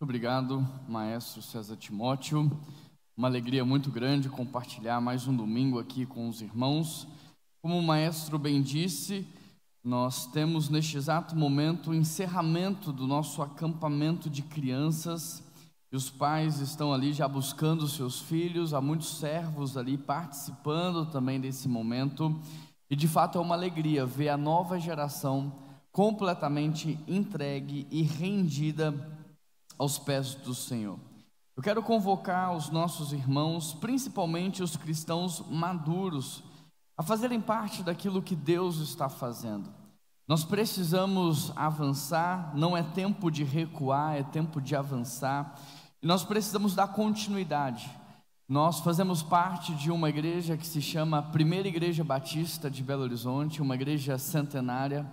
Obrigado, Maestro César Timóteo. Uma alegria muito grande compartilhar mais um domingo aqui com os irmãos. Como o Maestro bem disse, nós temos neste exato momento o encerramento do nosso acampamento de crianças. E os pais estão ali já buscando seus filhos, há muitos servos ali participando também desse momento. E de fato é uma alegria ver a nova geração completamente entregue e rendida aos pés do Senhor. Eu quero convocar os nossos irmãos, principalmente os cristãos maduros, a fazerem parte daquilo que Deus está fazendo. Nós precisamos avançar, não é tempo de recuar, é tempo de avançar, e nós precisamos dar continuidade. Nós fazemos parte de uma igreja que se chama Primeira Igreja Batista de Belo Horizonte, uma igreja centenária,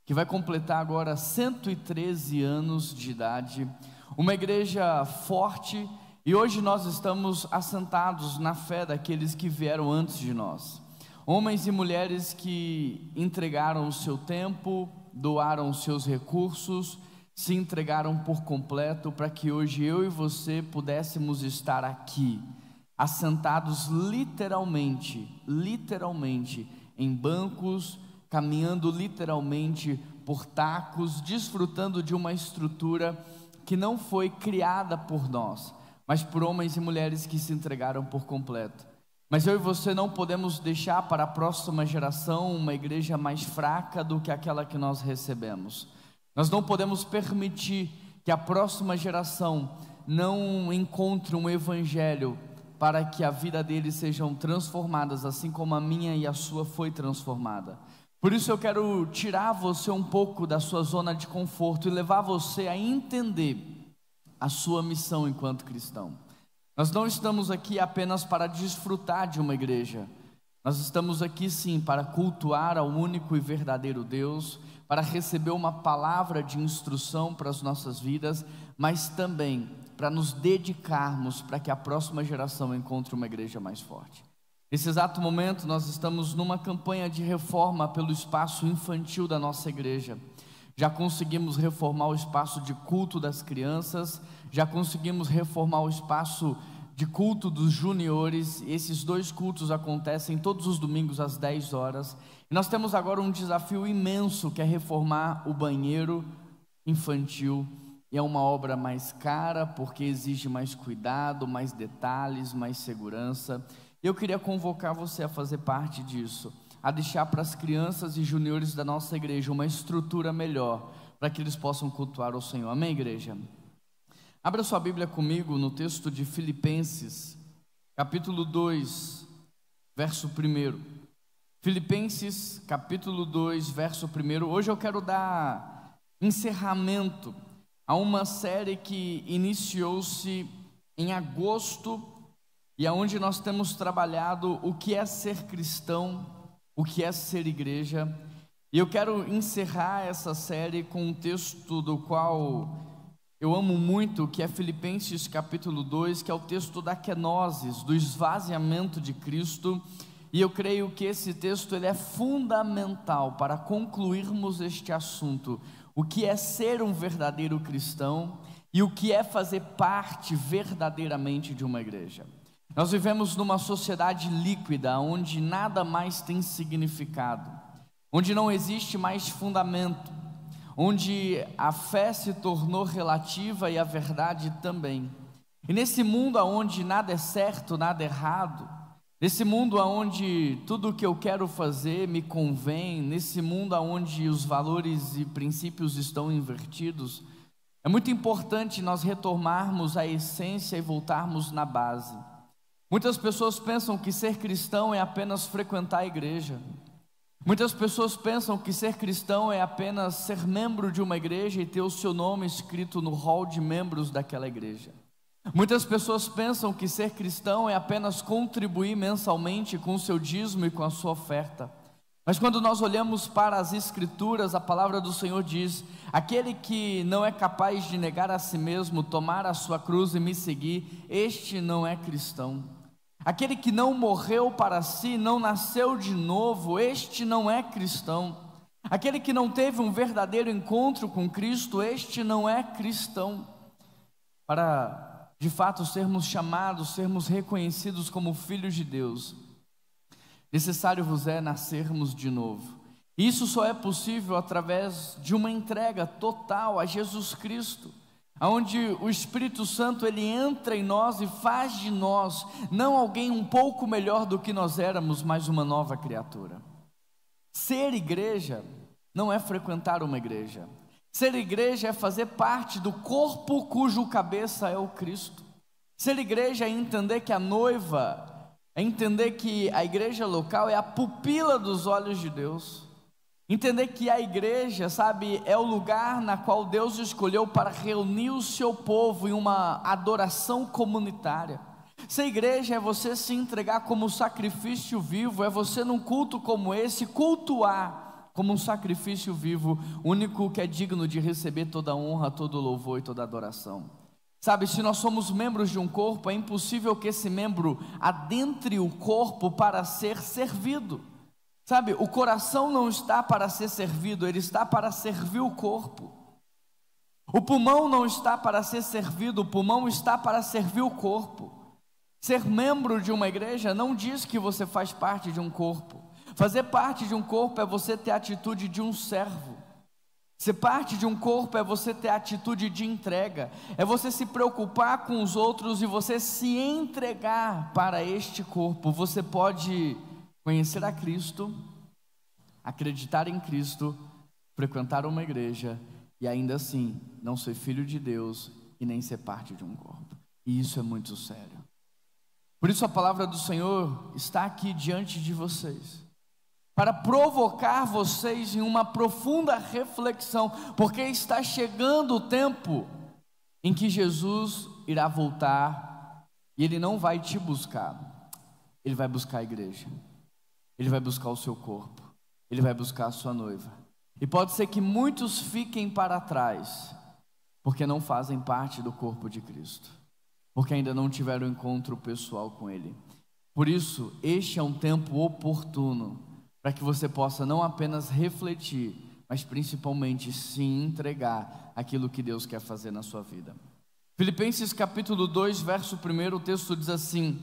que vai completar agora 113 anos de idade, uma igreja forte, e hoje nós estamos assentados na fé daqueles que vieram antes de nós, homens e mulheres que entregaram o seu tempo, doaram os seus recursos, se entregaram por completo para que hoje eu e você pudéssemos estar aqui, assentados literalmente em bancos, caminhando literalmente por tacos, desfrutando de uma estrutura que não foi criada por nós, mas por homens e mulheres que se entregaram por completo. Mas eu e você não podemos deixar para a próxima geração uma igreja mais fraca do que aquela que nós recebemos. Nós não podemos permitir que a próxima geração não encontre um evangelho para que a vida deles sejam transformadas, assim como a minha e a sua foi transformada. Por isso eu quero tirar você um pouco da sua zona de conforto e levar você a entender a sua missão enquanto cristão. Nós não estamos aqui apenas para desfrutar de uma igreja. Nós estamos aqui sim para cultuar ao único e verdadeiro Deus, para receber uma palavra de instrução para as nossas vidas, mas também para nos dedicarmos para que a próxima geração encontre uma igreja mais forte. Nesse exato momento nós estamos numa campanha de reforma pelo espaço infantil da nossa igreja. Já conseguimos reformar o espaço de culto das crianças, já conseguimos reformar o espaço de culto dos juniores. Esses dois cultos acontecem todos os domingos às 10 horas. E nós temos agora um desafio imenso, que é reformar o banheiro infantil. E é uma obra mais cara, porque exige mais cuidado, mais detalhes, mais segurança. Eu queria convocar você a fazer parte disso, a deixar para as crianças e juniores da nossa igreja uma estrutura melhor, para que eles possam cultuar o Senhor. Amém, igreja? Abra sua Bíblia comigo no texto de Filipenses, capítulo 2, verso 1. Filipenses, capítulo 2, verso 1. Hoje eu quero dar encerramento a uma série que iniciou-se em agosto, e aonde nós temos trabalhado o que é ser cristão, o que é ser igreja. E eu quero encerrar essa série com um texto do qual eu amo muito, que é Filipenses capítulo 2, que é o texto da kenosis, do esvaziamento de Cristo. E eu creio que esse texto ele é fundamental para concluirmos este assunto, o que é ser um verdadeiro cristão e o que é fazer parte verdadeiramente de uma igreja. Nós vivemos numa sociedade líquida, onde nada mais tem significado, onde não existe mais fundamento, onde a fé se tornou relativa e a verdade também. E nesse mundo onde nada é certo, nada é errado, nesse mundo onde tudo o que eu quero fazer me convém, nesse mundo onde os valores e princípios estão invertidos, é muito importante nós retomarmos a essência e voltarmos na base. Muitas pessoas pensam que ser cristão é apenas frequentar a igreja. Muitas pessoas pensam que ser cristão é apenas ser membro de uma igreja e ter o seu nome escrito no hall de membros daquela igreja. Muitas pessoas pensam que ser cristão é apenas contribuir mensalmente com o seu dízimo e com a sua oferta. Mas quando nós olhamos para as Escrituras, a palavra do Senhor diz: aquele que não é capaz de negar a si mesmo, tomar a sua cruz e me seguir, este não é cristão. Aquele que não morreu para si, não nasceu de novo, este não é cristão. Aquele que não teve um verdadeiro encontro com Cristo, este não é cristão. para de fato sermos chamados, sermos reconhecidos como filhos de Deus, necessário vos é nascermos de novo. Isso só é possível através de uma entrega total a Jesus Cristo, onde o Espírito Santo ele entra em nós e faz de nós não alguém um pouco melhor do que nós éramos, mas uma nova criatura. Ser igreja não é frequentar uma igreja. Ser igreja é fazer parte do corpo cujo cabeça é o Cristo. Ser igreja é entender que a noiva, é entender que a igreja local é a pupila dos olhos de Deus. Entender que a igreja, sabe, é o lugar na qual Deus escolheu para reunir o seu povo em uma adoração comunitária. Ser igreja é você se entregar como sacrifício vivo, é você num culto como esse, cultuar como um sacrifício vivo, único que é digno de receber toda honra, todo louvor e toda adoração. Sabe, se nós somos membros de um corpo, é impossível que esse membro adentre o corpo para ser servido. Sabe, o coração não está para ser servido, ele está para servir o corpo. O pulmão não está para ser servido, o pulmão está para servir o corpo. Ser membro de uma igreja não diz que você faz parte de um corpo. Fazer parte de um corpo é você ter a atitude de um servo. Ser parte de um corpo é você ter a atitude de entrega, é você se preocupar com os outros e você se entregar para este corpo. Você pode conhecer a Cristo, acreditar em Cristo, frequentar uma igreja e ainda assim não ser filho de Deus e nem ser parte de um corpo. E isso é muito sério. Por isso a palavra do Senhor está aqui diante de vocês, para provocar vocês em uma profunda reflexão, porque está chegando o tempo em que Jesus irá voltar e Ele não vai te buscar, Ele vai buscar a igreja, Ele vai buscar o seu corpo, Ele vai buscar a sua noiva. E pode ser que muitos fiquem para trás, porque não fazem parte do corpo de Cristo, porque ainda não tiveram encontro pessoal com Ele. Por isso, este é um tempo oportuno, para que você possa não apenas refletir, mas principalmente se entregar aquilo que Deus quer fazer na sua vida. Filipenses capítulo 2, verso 1, o texto diz assim: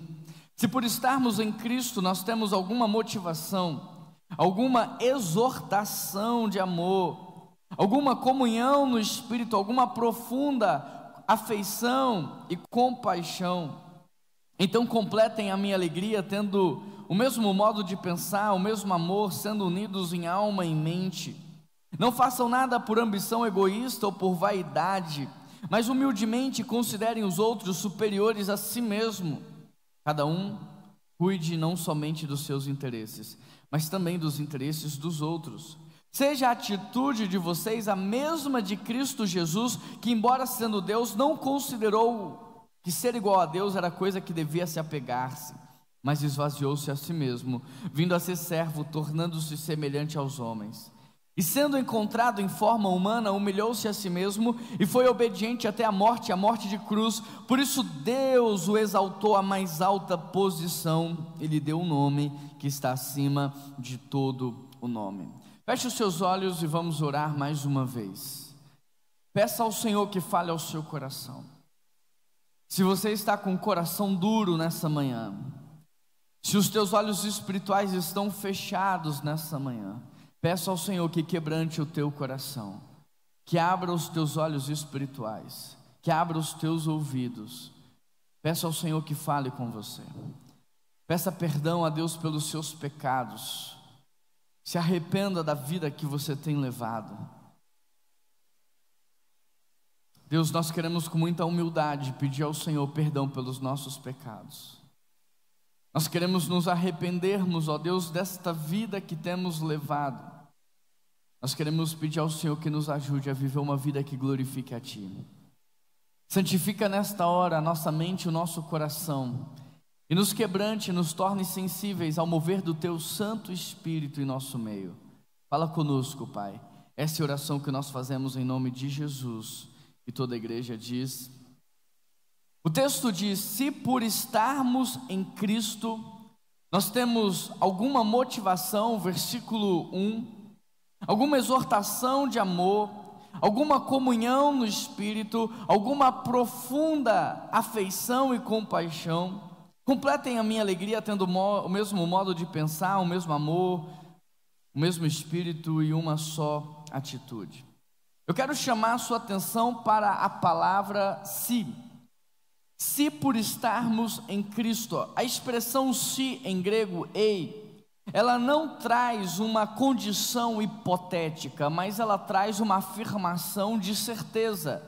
se por estarmos em Cristo nós temos alguma motivação, alguma exortação de amor, alguma comunhão no Espírito, alguma profunda afeição e compaixão, então completem a minha alegria, tendo o mesmo modo de pensar, o mesmo amor, sendo unidos em alma e mente. Não façam nada por ambição egoísta ou por vaidade, mas humildemente considerem os outros superiores a si mesmo. Cada um cuide não somente dos seus interesses, mas também dos interesses dos outros. Seja a atitude de vocês a mesma de Cristo Jesus, que embora sendo Deus, não considerou que ser igual a Deus era coisa que devia se apegar-se, mas esvaziou-se a si mesmo, vindo a ser servo, tornando-se semelhante aos homens. E sendo encontrado em forma humana, humilhou-se a si mesmo e foi obediente até a morte de cruz. Por isso Deus o exaltou à mais alta posição e lhe deu um nome que está acima de todo o nome. Feche os seus olhos e vamos orar mais uma vez. Peça ao Senhor que fale ao seu coração. Se você está com o coração duro nessa manhã, se os teus olhos espirituais estão fechados nessa manhã, peça ao Senhor que quebrante o teu coração, que abra os teus olhos espirituais, que abra os teus ouvidos. Peça ao Senhor que fale com você. Peça perdão a Deus pelos seus pecados. Se arrependa da vida que você tem levado. Deus, nós queremos com muita humildade pedir ao Senhor perdão pelos nossos pecados. Nós queremos nos arrependermos, ó Deus, desta vida que temos levado. Nós queremos pedir ao Senhor que nos ajude a viver uma vida que glorifique a Ti. Santifica nesta hora a nossa mente e o nosso coração, e nos quebrante, nos torne sensíveis ao mover do Teu Santo Espírito em nosso meio. Fala conosco, Pai. Essa é a oração que nós fazemos em nome de Jesus. E toda a igreja diz... O texto diz: se por estarmos em Cristo, nós temos alguma motivação, versículo 1, alguma exortação de amor, alguma comunhão no Espírito, alguma profunda afeição e compaixão. Completem a minha alegria tendo o mesmo modo de pensar, o mesmo amor, o mesmo Espírito e uma só atitude. Eu quero chamar a sua atenção para a palavra se. Se por estarmos em Cristo. A expressão se em grego, ei, ela não traz uma condição hipotética, mas ela traz uma afirmação de certeza.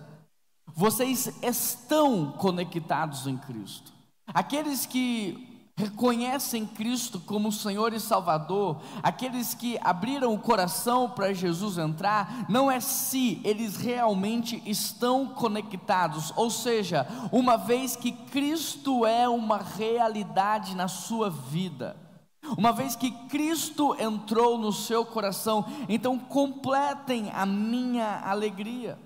Vocês estão conectados em Cristo. Aqueles que reconhecem Cristo como Senhor e Salvador, aqueles que abriram o coração para Jesus entrar, não é se, eles realmente estão conectados, ou seja, uma vez que Cristo é uma realidade na sua vida, uma vez que Cristo entrou no seu coração, então completem a minha alegria.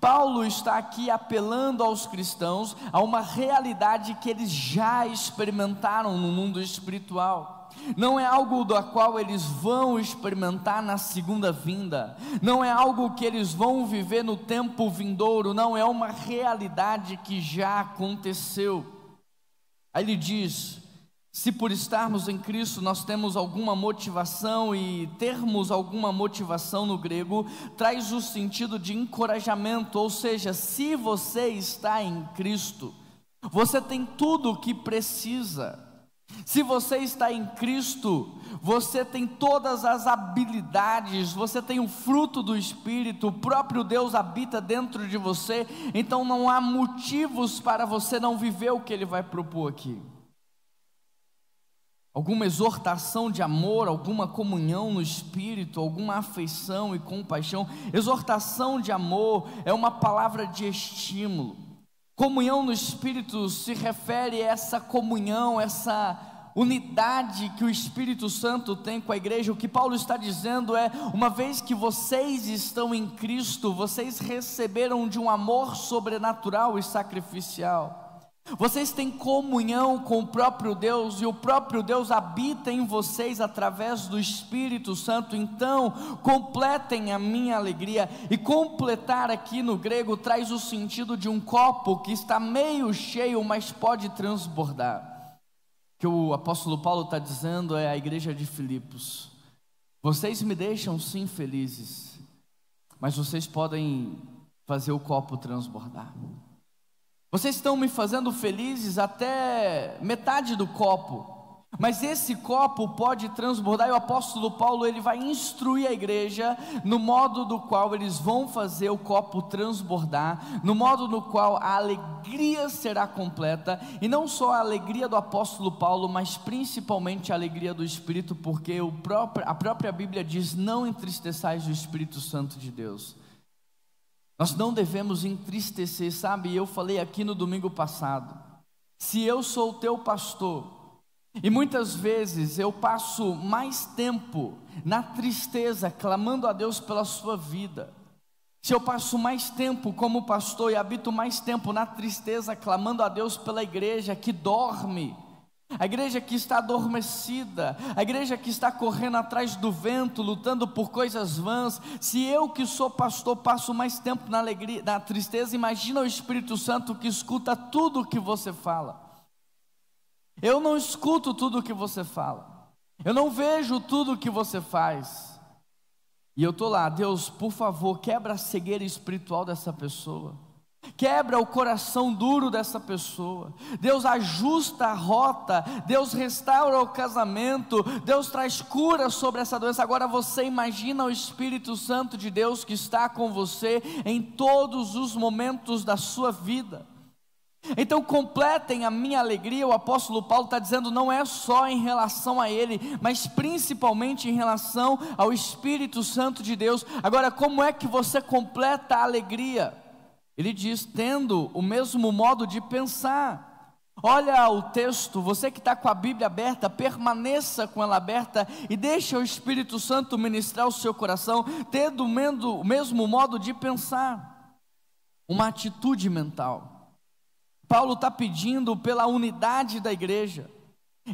Paulo está aqui apelando aos cristãos a uma realidade que eles já experimentaram no mundo espiritual. Não é algo do qual eles vão experimentar na segunda vinda, não é algo que eles vão viver no tempo vindouro, não, é uma realidade que já aconteceu. Aí ele diz: se por estarmos em Cristo nós temos alguma motivação, e termos alguma motivação no grego traz o sentido de encorajamento, ou seja, se você está em Cristo, você tem tudo o que precisa. Se você está em Cristo, você tem todas as habilidades, você tem o fruto do Espírito, o próprio Deus habita dentro de você, então não há motivos para você não viver o que Ele vai propor aqui. Alguma exortação de amor, alguma comunhão no Espírito, alguma afeição e compaixão. Exortação de amor é uma palavra de estímulo. Comunhão no Espírito se refere a essa comunhão, essa unidade que o Espírito Santo tem com a igreja. O que Paulo está dizendo é: uma vez que vocês estão em Cristo, vocês receberam de um amor sobrenatural e sacrificial. Vocês têm comunhão com o próprio Deus, e o próprio Deus habita em vocês através do Espírito Santo. Então completem a minha alegria. E completar aqui no grego traz o sentido de um copo que está meio cheio, mas pode transbordar. O que o apóstolo Paulo está dizendo é à igreja de Filipos: vocês me deixam sim felizes, mas vocês podem fazer o copo transbordar. Vocês estão me fazendo felizes até metade do copo, mas esse copo pode transbordar. E o apóstolo Paulo, ele vai instruir a igreja no modo do qual eles vão fazer o copo transbordar, no modo no qual a alegria será completa, e não só a alegria do apóstolo Paulo, mas principalmente a alegria do Espírito, porque a própria Bíblia diz: não entristeçais o Espírito Santo de Deus. Nós não devemos entristecer, sabe? Eu falei aqui no domingo passado, se eu sou o teu pastor, e muitas vezes eu passo mais tempo na tristeza, clamando a Deus pela sua vida, se eu passo mais tempo como pastor e habito mais tempo na tristeza, clamando a Deus pela igreja que dorme, a igreja que está adormecida, a igreja que está correndo atrás do vento, lutando por coisas vãs, se eu que sou pastor passo mais tempo na alegria, na tristeza, imagina o Espírito Santo que escuta tudo o que você fala. Eu não escuto tudo o que você fala, eu não vejo tudo o que você faz, e eu estou lá: Deus, por favor, quebra a cegueira espiritual dessa pessoa, quebra o coração duro dessa pessoa. Deus, ajusta a rota. Deus, restaura o casamento. Deus, traz cura sobre essa doença. Agora você imagina o Espírito Santo de Deus que está com você em todos os momentos da sua vida. Então completem a minha alegria. O apóstolo Paulo está dizendo: não é só em relação a ele, mas principalmente em relação ao Espírito Santo de Deus. Agora, como é que você completa a alegria? Ele diz: tendo o mesmo modo de pensar. Olha o texto, você que está com a Bíblia aberta, permaneça com ela aberta e deixa o Espírito Santo ministrar o seu coração, tendo o mesmo modo de pensar. Uma atitude mental. Paulo está pedindo pela unidade da igreja.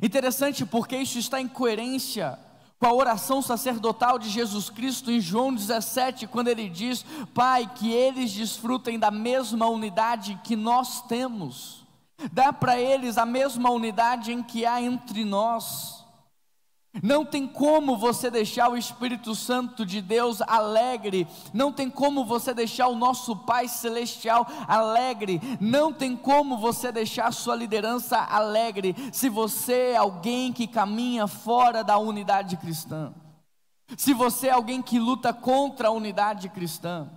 Interessante, porque isso está em coerência com a oração sacerdotal de Jesus Cristo em João 17, quando ele diz: Pai, que eles desfrutem da mesma unidade que nós temos. Dá para eles a mesma unidade em que há entre nós. Não tem como você deixar o Espírito Santo de Deus alegre, não tem como você deixar o nosso Pai Celestial alegre, não tem como você deixar a sua liderança alegre, se você é alguém que caminha fora da unidade cristã, se você é alguém que luta contra a unidade cristã,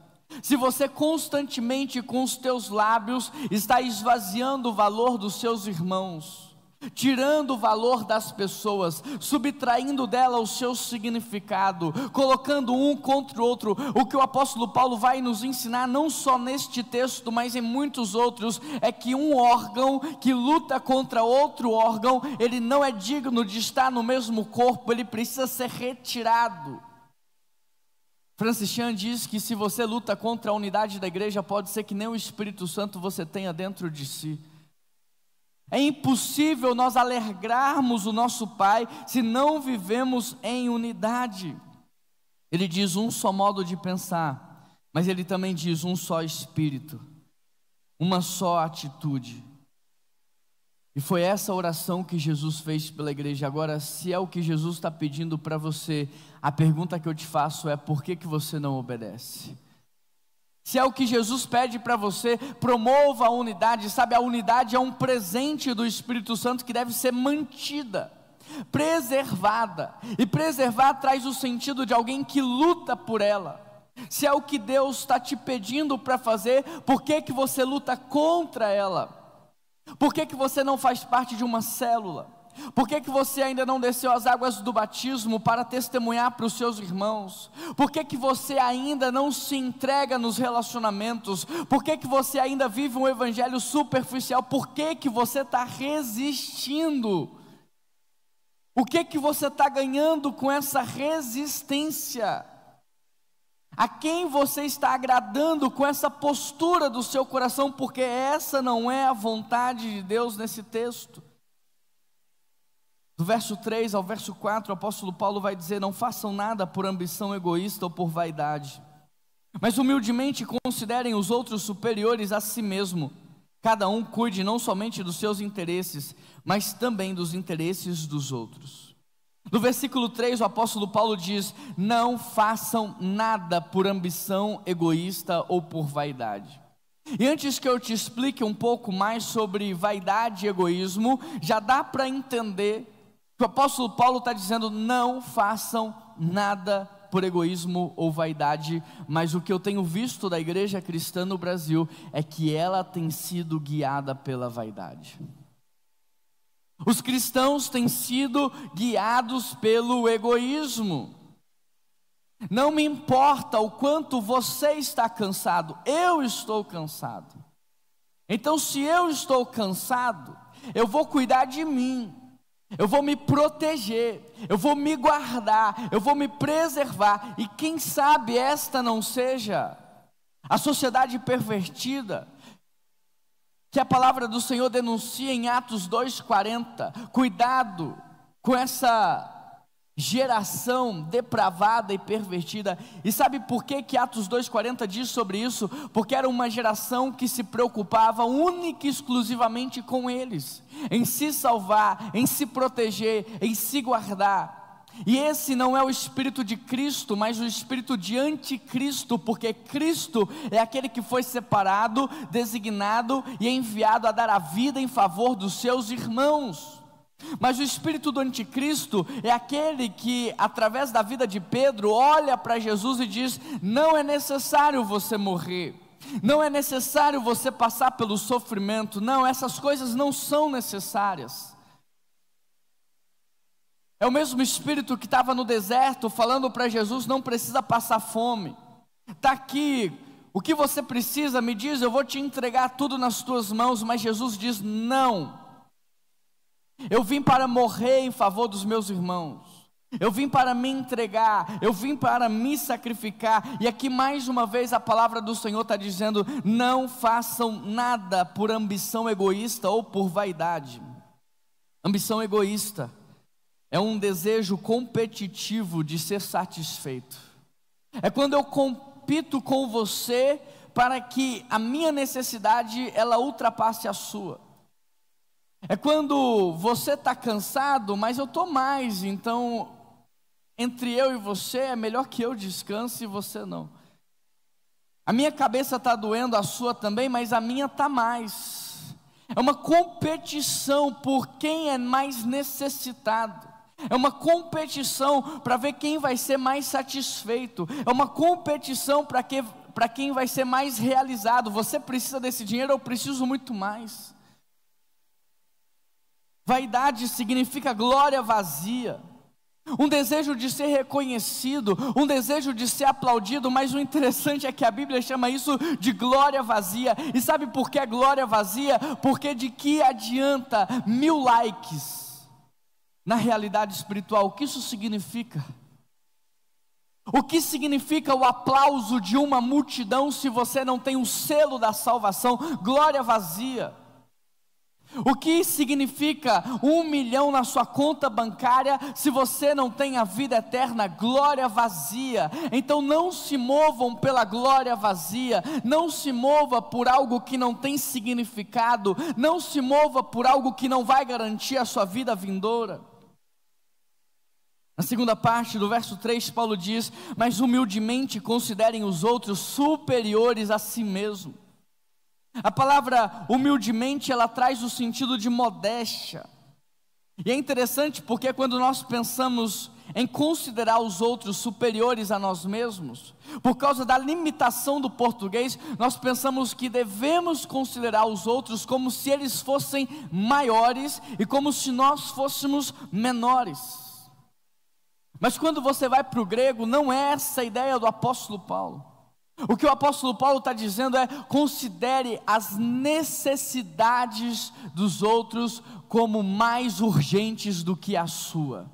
se você constantemente com os teus lábios está esvaziando o valor dos seus irmãos, tirando o valor das pessoas, subtraindo dela o seu significado, colocando um contra o outro. O que o apóstolo Paulo vai nos ensinar, não só neste texto, mas em muitos outros, é que um órgão que luta contra outro órgão, ele não é digno de estar no mesmo corpo, ele precisa ser retirado. Francis Chan diz que se você luta contra a unidade da igreja, pode ser que nem o Espírito Santo você tenha dentro de si. É impossível nós alegrarmos o nosso Pai se não vivemos em unidade. Ele diz um só modo de pensar, mas ele também diz um só espírito, uma só atitude. E foi essa oração que Jesus fez pela igreja. Agora, se é o que Jesus está pedindo para você, a pergunta que eu te faço é: por que você não obedece? Se é o que Jesus pede para você, promova a unidade. Sabe, a unidade é um presente do Espírito Santo que deve ser mantida, preservada. E preservar traz o sentido de alguém que luta por ela. Se é o que Deus está te pedindo para fazer, por que você luta contra ela? Por que você não faz parte de uma célula? Por que você ainda não desceu as águas do batismo para testemunhar para os seus irmãos? Por que você ainda não se entrega nos relacionamentos? Por que você ainda vive um evangelho superficial? Por que você está resistindo? O que você está ganhando com essa resistência? A quem você está agradando com essa postura do seu coração? Porque essa não é a vontade de Deus nesse texto. Do verso 3 ao verso 4, o apóstolo Paulo vai dizer: não façam nada por ambição egoísta ou por vaidade, mas humildemente considerem os outros superiores a si mesmo. Cada um cuide não somente dos seus interesses, mas também dos interesses dos outros. No versículo 3, o apóstolo Paulo diz: não façam nada por ambição egoísta ou por vaidade. E antes que eu te explique um pouco mais sobre vaidade e egoísmo, já dá para entender que o apóstolo Paulo está dizendo: não façam nada por egoísmo ou vaidade. Mas o que eu tenho visto da igreja cristã no Brasil é que ela tem sido guiada pela vaidade. Os cristãos têm sido guiados pelo egoísmo. Não me importa o quanto você está cansado, eu estou cansado. Então, se eu estou cansado, eu vou cuidar de mim, eu vou me proteger, eu vou me guardar, eu vou me preservar. E quem sabe esta não seja a sociedade pervertida que a palavra do Senhor denuncia em Atos 2:40. Cuidado com essa geração depravada e pervertida. E sabe por que Atos 2:40 diz sobre isso? Porque era uma geração que se preocupava única e exclusivamente com eles, em se salvar, em se proteger, em se guardar. E esse não é o espírito de Cristo, mas o espírito de anticristo, porque Cristo é aquele que foi separado, designado e enviado a dar a vida em favor dos seus irmãos. Mas o espírito do anticristo é aquele que, através da vida de Pedro, olha para Jesus e diz: não é necessário você morrer, não é necessário você passar pelo sofrimento, não, essas coisas não são necessárias. É o mesmo espírito que estava no deserto falando para Jesus: não precisa passar fome, está aqui, o que você precisa, me diz, eu vou te entregar tudo nas tuas mãos. Mas Jesus diz: não, eu vim para morrer em favor dos meus irmãos, eu vim para me entregar, eu vim para me sacrificar. E aqui mais uma vez a palavra do Senhor está dizendo: não façam nada por ambição egoísta ou por vaidade. Ambição egoísta é um desejo competitivo de ser satisfeito. É quando eu compito com você para que a minha necessidade ela ultrapasse a sua. É quando você está cansado, mas eu estou mais, então entre eu e você é melhor que eu descanse e você não. A minha cabeça está doendo, a sua também, mas a minha está mais. É uma competição por quem é mais necessitado. É uma competição para ver quem vai ser mais satisfeito. É uma competição para quem vai ser mais realizado. Você precisa desse dinheiro, eu preciso muito mais. Vaidade significa glória vazia. Um desejo de ser reconhecido, um desejo de ser aplaudido, mas o interessante é que a Bíblia chama isso de glória vazia. E sabe por que é glória vazia? Porque de que adianta 1000 likes na realidade espiritual? O que isso significa? O que significa o aplauso de uma multidão se você não tem o selo da salvação? Glória vazia. O que significa 1 milhão na sua conta bancária se você não tem a vida eterna? Glória vazia. Então não se movam pela glória vazia, não se mova por algo que não tem significado, não se mova por algo que não vai garantir a sua vida vindoura. Na segunda parte do verso 3, Paulo diz: mas humildemente considerem os outros superiores a si mesmo. A palavra humildemente, ela traz o sentido de modéstia. E é interessante porque quando nós pensamos em considerar os outros superiores a nós mesmos, por causa da limitação do português, nós pensamos que devemos considerar os outros como se eles fossem maiores e como se nós fôssemos menores. Mas quando você vai para o grego, não é essa a ideia do apóstolo Paulo. O que o apóstolo Paulo está dizendo é: considere as necessidades dos outros como mais urgentes do que a sua.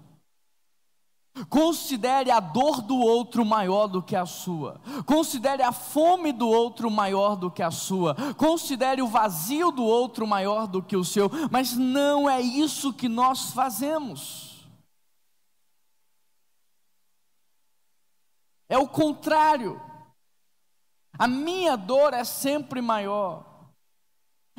Considere a dor do outro maior do que a sua. Considere a fome do outro maior do que a sua. Considere o vazio do outro maior do que o seu. Mas não é isso que nós fazemos. É o contrário. A minha dor é sempre maior,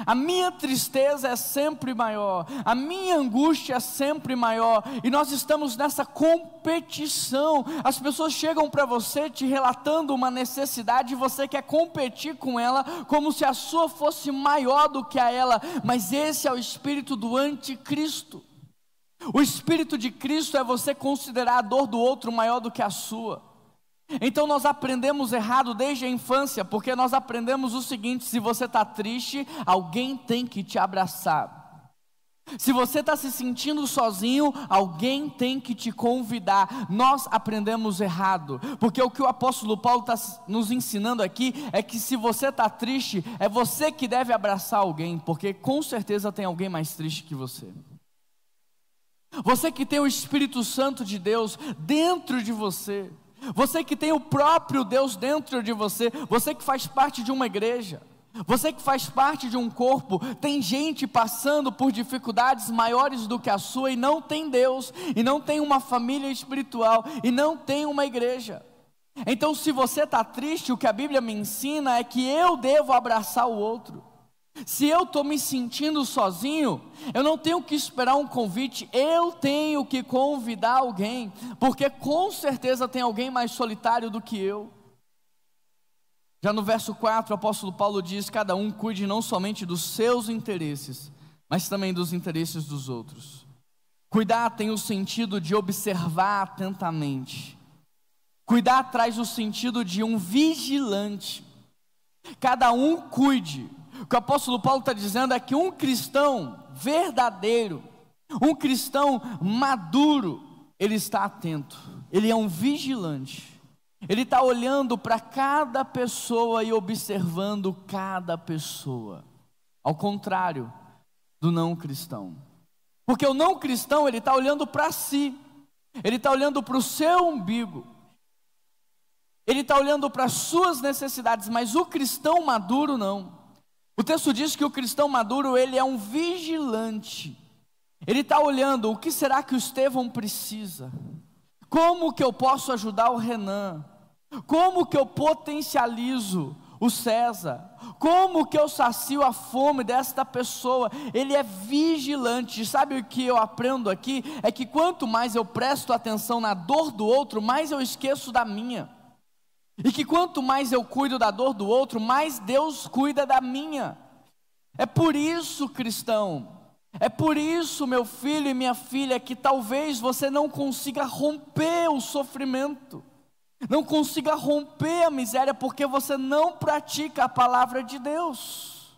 a minha tristeza é sempre maior, a minha angústia é sempre maior, e nós estamos nessa competição. As pessoas chegam para você te relatando uma necessidade, e você quer competir com ela, como se a sua fosse maior do que a ela, mas esse é o espírito do anticristo. O espírito de Cristo é você considerar a dor do outro maior do que a sua. Então nós aprendemos errado desde a infância, porque nós aprendemos o seguinte: se você está triste, alguém tem que te abraçar. Se você está se sentindo sozinho, alguém tem que te convidar. Nós aprendemos errado, porque o que o apóstolo Paulo está nos ensinando aqui é que se você está triste, é você que deve abraçar alguém, porque com certeza tem alguém mais triste que você. Você que tem o Espírito Santo de Deus dentro de você, você que tem o próprio Deus dentro de você, você que faz parte de uma igreja, você que faz parte de um corpo, tem gente passando por dificuldades maiores do que a sua e não tem Deus, e não tem uma família espiritual, e não tem uma igreja. Então se você está triste, o que a Bíblia me ensina é que eu devo abraçar o outro. Se eu estou me sentindo sozinho, eu não tenho que esperar um convite, eu tenho que convidar alguém, porque com certeza tem alguém mais solitário do que eu. Já no verso 4, o apóstolo Paulo diz: cada um cuide não somente dos seus interesses, mas também dos interesses dos outros. Cuidar tem o sentido de observar atentamente. Cuidar traz o sentido de um vigilante. Cada um cuide. O que o apóstolo Paulo está dizendo é que um cristão verdadeiro, um cristão maduro, ele está atento, ele é um vigilante, ele está olhando para cada pessoa e observando cada pessoa, ao contrário do não cristão, porque o não cristão, ele está olhando para si, ele está olhando para o seu umbigo, ele está olhando para as suas necessidades, mas o cristão maduro não. O texto diz que o cristão maduro, ele é um vigilante. Ele está olhando, o que será que o Estevão precisa? Como que eu posso ajudar o Renan? Como que eu potencializo o César? Como que eu sacio a fome desta pessoa? Ele é vigilante. Sabe o que eu aprendo aqui? É que quanto mais eu presto atenção na dor do outro, mais eu esqueço da minha. E que quanto mais eu cuido da dor do outro, mais Deus cuida da minha. É por isso, cristão, é por isso, meu filho e minha filha, que talvez você não consiga romper o sofrimento, não consiga romper a miséria, porque você não pratica a palavra de Deus.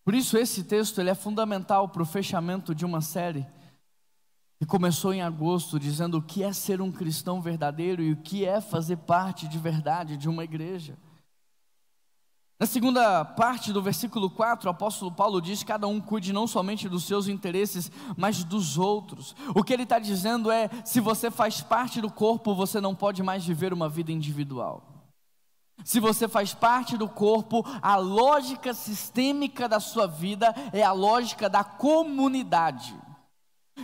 Por isso esse texto ele é fundamental para o fechamento de uma série que começou em agosto, dizendo o que é ser um cristão verdadeiro e o que é fazer parte de verdade de uma igreja. Na segunda parte do versículo 4, o apóstolo Paulo diz: cada um cuide não somente dos seus interesses, mas dos outros. O que ele está dizendo é: se você faz parte do corpo, você não pode mais viver uma vida individual. Se você faz parte do corpo, a lógica sistêmica da sua vida é a lógica da comunidade.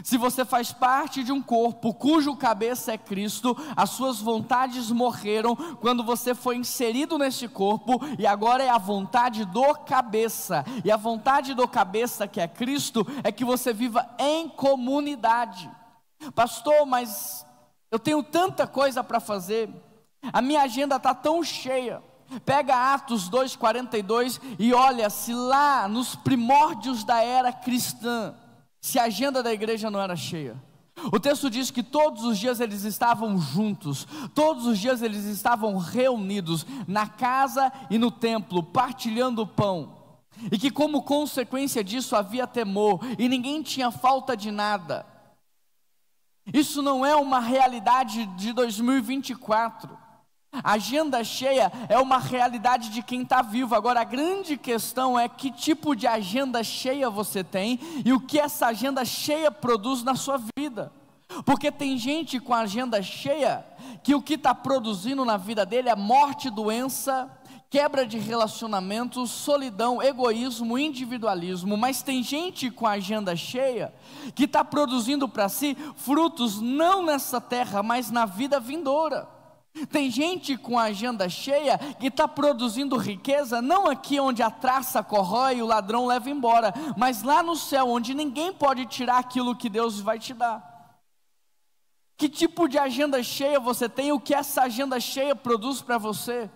Se você faz parte de um corpo cujo cabeça é Cristo, as suas vontades morreram quando você foi inserido neste corpo, e agora é a vontade do cabeça, e a vontade do cabeça, que é Cristo, é que você viva em comunidade. Pastor, mas eu tenho tanta coisa para fazer, a minha agenda está tão cheia. Pega Atos 2:42 e olha se lá nos primórdios da era cristã, se a agenda da igreja não era cheia. O texto diz que todos os dias eles estavam juntos, todos os dias eles estavam reunidos na casa e no templo, partilhando o pão, e que como consequência disso havia temor, e ninguém tinha falta de nada. Isso não é uma realidade de 2024, a agenda cheia é uma realidade de quem está vivo. Agora a grande questão é que tipo de agenda cheia você tem e o que essa agenda cheia produz na sua vida. Porque tem gente com a agenda cheia que o que está produzindo na vida dele é morte, doença, quebra de relacionamentos, solidão, egoísmo, individualismo. Mas tem gente com a agenda cheia que está produzindo para si frutos não nessa terra, mas na vida vindoura. Tem gente com a agenda cheia que está produzindo riqueza, não aqui onde a traça corrói e o ladrão leva embora, mas lá no céu, onde ninguém pode tirar aquilo que Deus vai te dar. Que tipo de agenda cheia você tem? O que essa agenda cheia produz para você?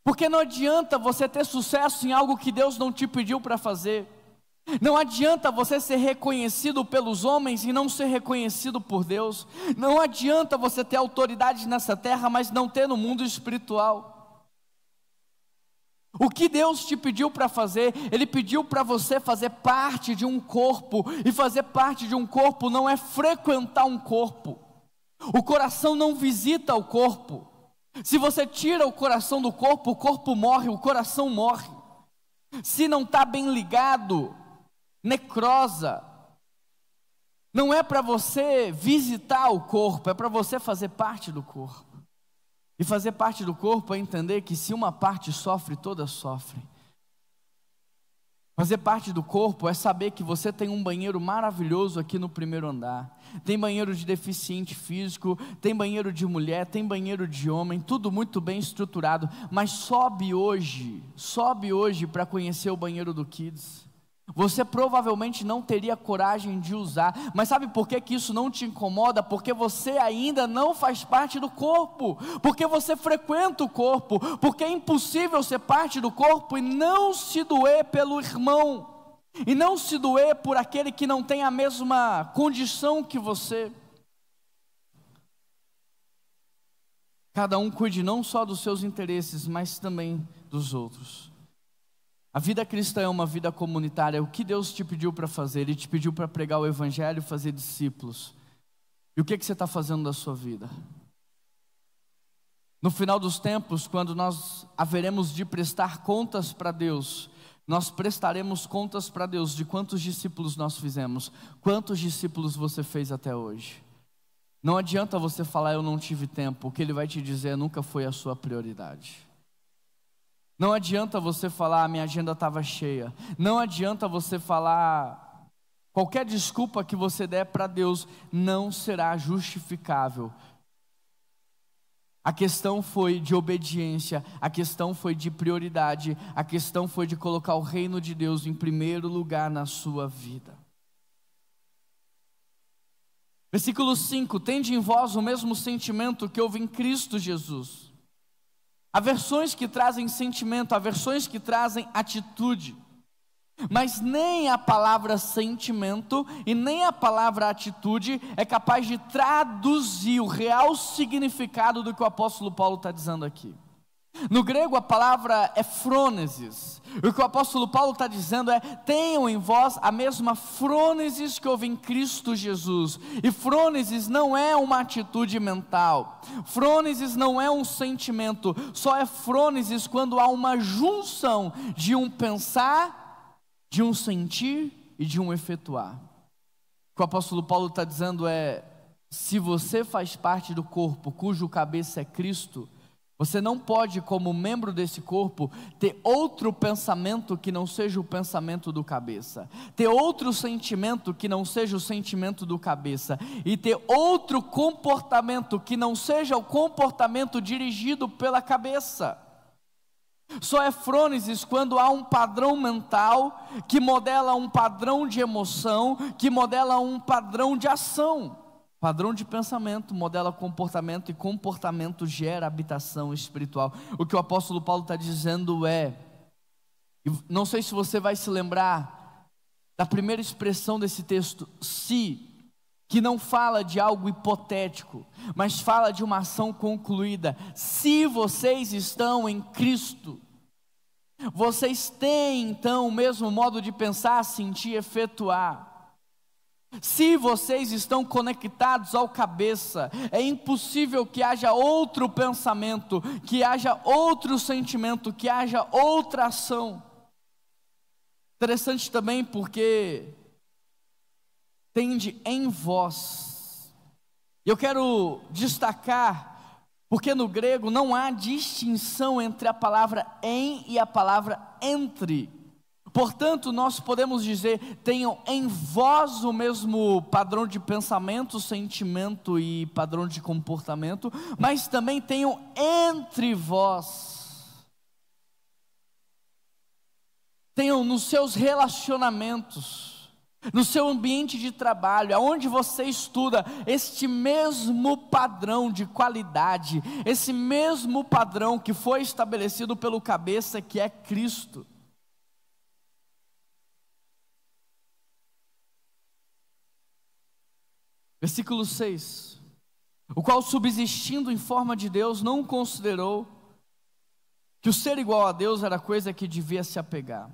Porque não adianta você ter sucesso em algo que Deus não te pediu para fazer. Não adianta você ser reconhecido pelos homens e não ser reconhecido por Deus. Não adianta você ter autoridade nessa terra, mas não ter no mundo espiritual. O que Deus te pediu para fazer? Ele pediu para você fazer parte de um corpo. E fazer parte de um corpo não é frequentar um corpo. O coração não visita o corpo. Se você tira o coração do corpo, o corpo morre, o coração morre. Se não está bem ligado, necrosa. Não é para você visitar o corpo, é para você fazer parte do corpo. E fazer parte do corpo é entender que se uma parte sofre, todas sofrem. Fazer parte do corpo é saber que você tem um banheiro maravilhoso aqui no primeiro andar. Tem banheiro de deficiente físico, tem banheiro de mulher, tem banheiro de homem, tudo muito bem estruturado. Mas sobe hoje para conhecer o banheiro do Kids. Você provavelmente não teria coragem de usar, mas sabe por que isso não te incomoda? Porque você ainda não faz parte do corpo, porque você frequenta o corpo, porque é impossível ser parte do corpo e não se doer pelo irmão, e não se doer por aquele que não tem a mesma condição que você. Cada um cuide não só dos seus interesses, mas também dos outros. A vida cristã é uma vida comunitária. O que Deus te pediu para fazer? Ele te pediu para pregar o evangelho e fazer discípulos. E o que você está fazendo da sua vida? No final dos tempos, quando nós haveremos de prestar contas para Deus, nós prestaremos contas para Deus de quantos discípulos nós fizemos. Quantos discípulos você fez até hoje? Não adianta você falar: eu não tive tempo. O que Ele vai te dizer nunca foi a sua prioridade. Não adianta você falar, minha agenda estava cheia. Não adianta você falar, qualquer desculpa que você der para Deus não será justificável. A questão foi de obediência, a questão foi de prioridade, a questão foi de colocar o reino de Deus em primeiro lugar na sua vida. Versículo 5: tende em vós o mesmo sentimento que houve em Cristo Jesus. Há versões que trazem sentimento, há versões que trazem atitude, mas nem a palavra sentimento e nem a palavra atitude é capaz de traduzir o real significado do que o apóstolo Paulo está dizendo aqui. No grego a palavra é frônesis. O que o apóstolo Paulo está dizendo é: tenham em vós a mesma frônesis que houve em Cristo Jesus. E frônesis não é uma atitude mental, frônesis não é um sentimento, só é frônesis quando há uma junção de um pensar, de um sentir e de um efetuar. O que o apóstolo Paulo está dizendo é: se você faz parte do corpo cujo cabeça é Cristo, você não pode, como membro desse corpo, ter outro pensamento que não seja o pensamento do cabeça, ter outro sentimento que não seja o sentimento do cabeça, e ter outro comportamento que não seja o comportamento dirigido pela cabeça. Só é frônesis quando há um padrão mental que modela um padrão de emoção, que modela um padrão de ação. Padrão de pensamento modela comportamento, e comportamento gera habitação espiritual. O que o apóstolo Paulo está dizendo é, não sei se você vai se lembrar da primeira expressão desse texto, se, que não fala de algo hipotético, mas fala de uma ação concluída. Se vocês estão em Cristo, vocês têm então o mesmo modo de pensar, sentir, efetuar. Se vocês estão conectados ao cabeça, é impossível que haja outro pensamento, que haja outro sentimento, que haja outra ação. Interessante também porque tende em vós. Eu quero destacar, porque no grego não há distinção entre a palavra em e a palavra entre. Portanto, nós podemos dizer: tenham em vós o mesmo padrão de pensamento, sentimento e padrão de comportamento, mas também tenham entre vós. Tenham nos seus relacionamentos, no seu ambiente de trabalho, aonde você estuda, este mesmo padrão de qualidade, esse mesmo padrão que foi estabelecido pelo cabeça, que é Cristo. Versículo 6: o qual, subsistindo em forma de Deus, não considerou que o ser igual a Deus era coisa que devia se apegar.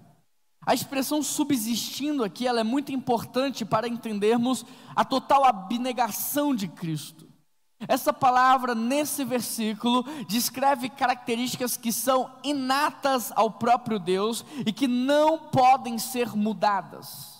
A expressão subsistindo aqui, ela é muito importante para entendermos a total abnegação de Cristo. Essa palavra, nesse versículo, descreve características que são inatas ao próprio Deus e que não podem ser mudadas.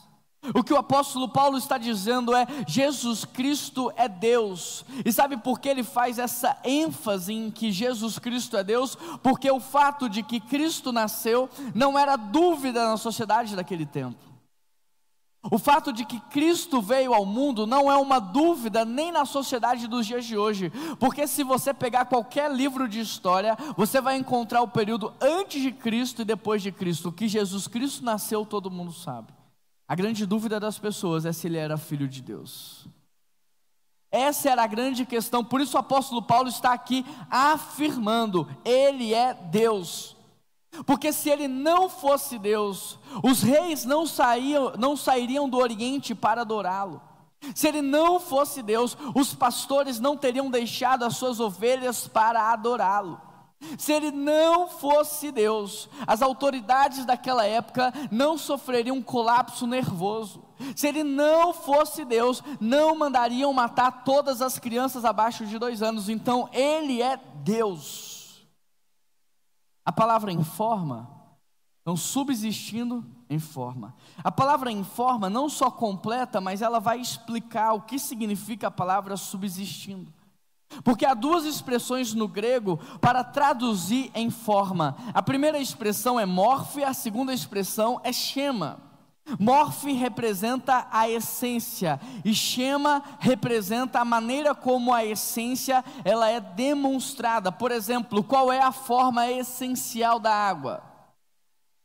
O que o apóstolo Paulo está dizendo é: Jesus Cristo é Deus. E sabe por que ele faz essa ênfase em que Jesus Cristo é Deus? Porque o fato de que Cristo nasceu não era dúvida na sociedade daquele tempo. O fato de que Cristo veio ao mundo não é uma dúvida nem na sociedade dos dias de hoje, porque se você pegar qualquer livro de história, você vai encontrar o período antes de Cristo e depois de Cristo. Que Jesus Cristo nasceu, todo mundo sabe. A grande dúvida das pessoas é se ele era filho de Deus. Essa era a grande questão. Por isso o apóstolo Paulo está aqui afirmando: ele é Deus. Porque se ele não fosse Deus, os reis não sairiam do Oriente para adorá-lo. Se ele não fosse Deus, os pastores não teriam deixado as suas ovelhas para adorá-lo. Se ele não fosse Deus, as autoridades daquela época não sofreriam um colapso nervoso. Se ele não fosse Deus, não mandariam matar todas as crianças abaixo de 2 anos. Então ele é Deus. A palavra informa, então subsistindo em forma. A palavra informa não só completa, mas ela vai explicar o que significa a palavra subsistindo. Porque há duas expressões no grego para traduzir em forma. A primeira expressão é morfe, a segunda expressão é schema. Morfe representa a essência e schema representa a maneira como a essência ela é demonstrada. Por exemplo, qual é a forma essencial da água?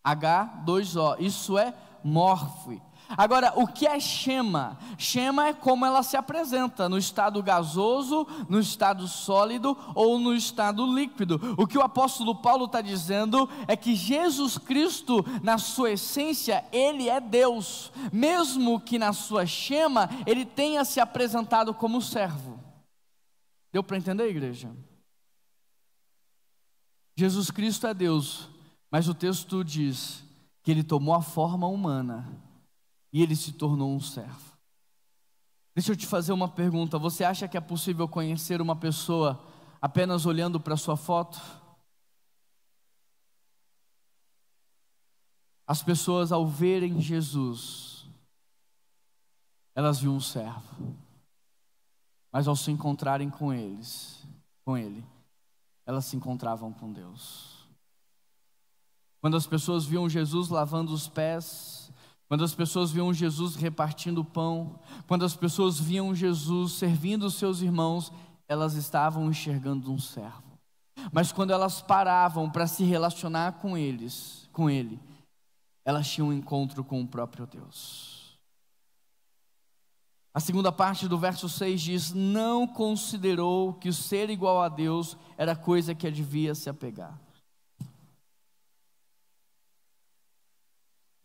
H2O, isso é morfe. Agora, o que é schema? Schema é como ela se apresenta, no estado gasoso, no estado sólido ou no estado líquido. O que o apóstolo Paulo está dizendo é que Jesus Cristo, na sua essência, Ele é Deus, mesmo que na sua schema, Ele tenha se apresentado como servo. Deu para entender, igreja? Jesus Cristo é Deus, mas o texto diz que Ele tomou a forma humana e Ele se tornou um servo. Deixa eu te fazer uma pergunta. Você acha que é possível conhecer uma pessoa apenas olhando para sua foto? As pessoas, ao verem Jesus, elas viam um servo. Mas ao se encontrarem com Ele, elas se encontravam com Deus. Quando as pessoas viam Jesus lavando os pés, quando as pessoas viam Jesus repartindo pão, quando as pessoas viam Jesus servindo os seus irmãos, elas estavam enxergando um servo. Mas quando elas paravam para se relacionar com Ele, elas tinham um encontro com o próprio Deus. A segunda parte do verso 6 diz: não considerou que o ser igual a Deus era coisa que devia se apegar.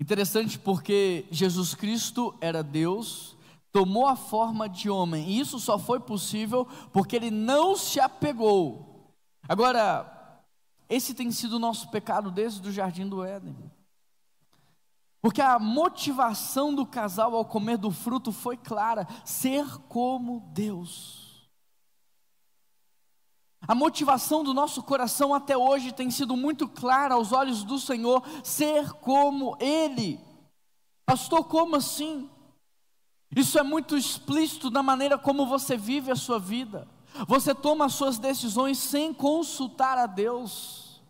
Interessante porque Jesus Cristo era Deus, tomou a forma de homem, e isso só foi possível porque Ele não se apegou. Agora, esse tem sido o nosso pecado desde o jardim do Éden. Porque a motivação do casal ao comer do fruto foi clara: ser como Deus. A motivação do nosso coração até hoje tem sido muito clara aos olhos do Senhor: ser como Ele. Pastor, como assim? Isso é muito explícito na maneira como você vive a sua vida. Você toma as suas decisões sem consultar a Deus.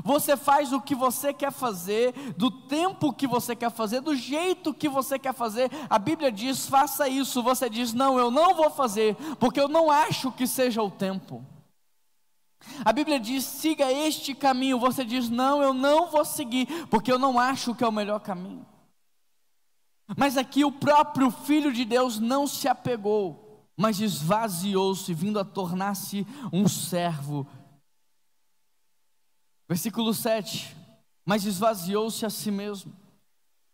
Você faz o que você quer fazer, do tempo que você quer fazer, do jeito que você quer fazer. A Bíblia diz: faça isso. Você diz: não, eu não vou fazer, porque eu não acho que seja o tempo. A Bíblia diz: siga este caminho. Você diz: não, eu não vou seguir, porque eu não acho que é o melhor caminho. Mas aqui o próprio Filho de Deus não se apegou, mas esvaziou-se, vindo a tornar-se um servo. Versículo 7, mas esvaziou-se a si mesmo.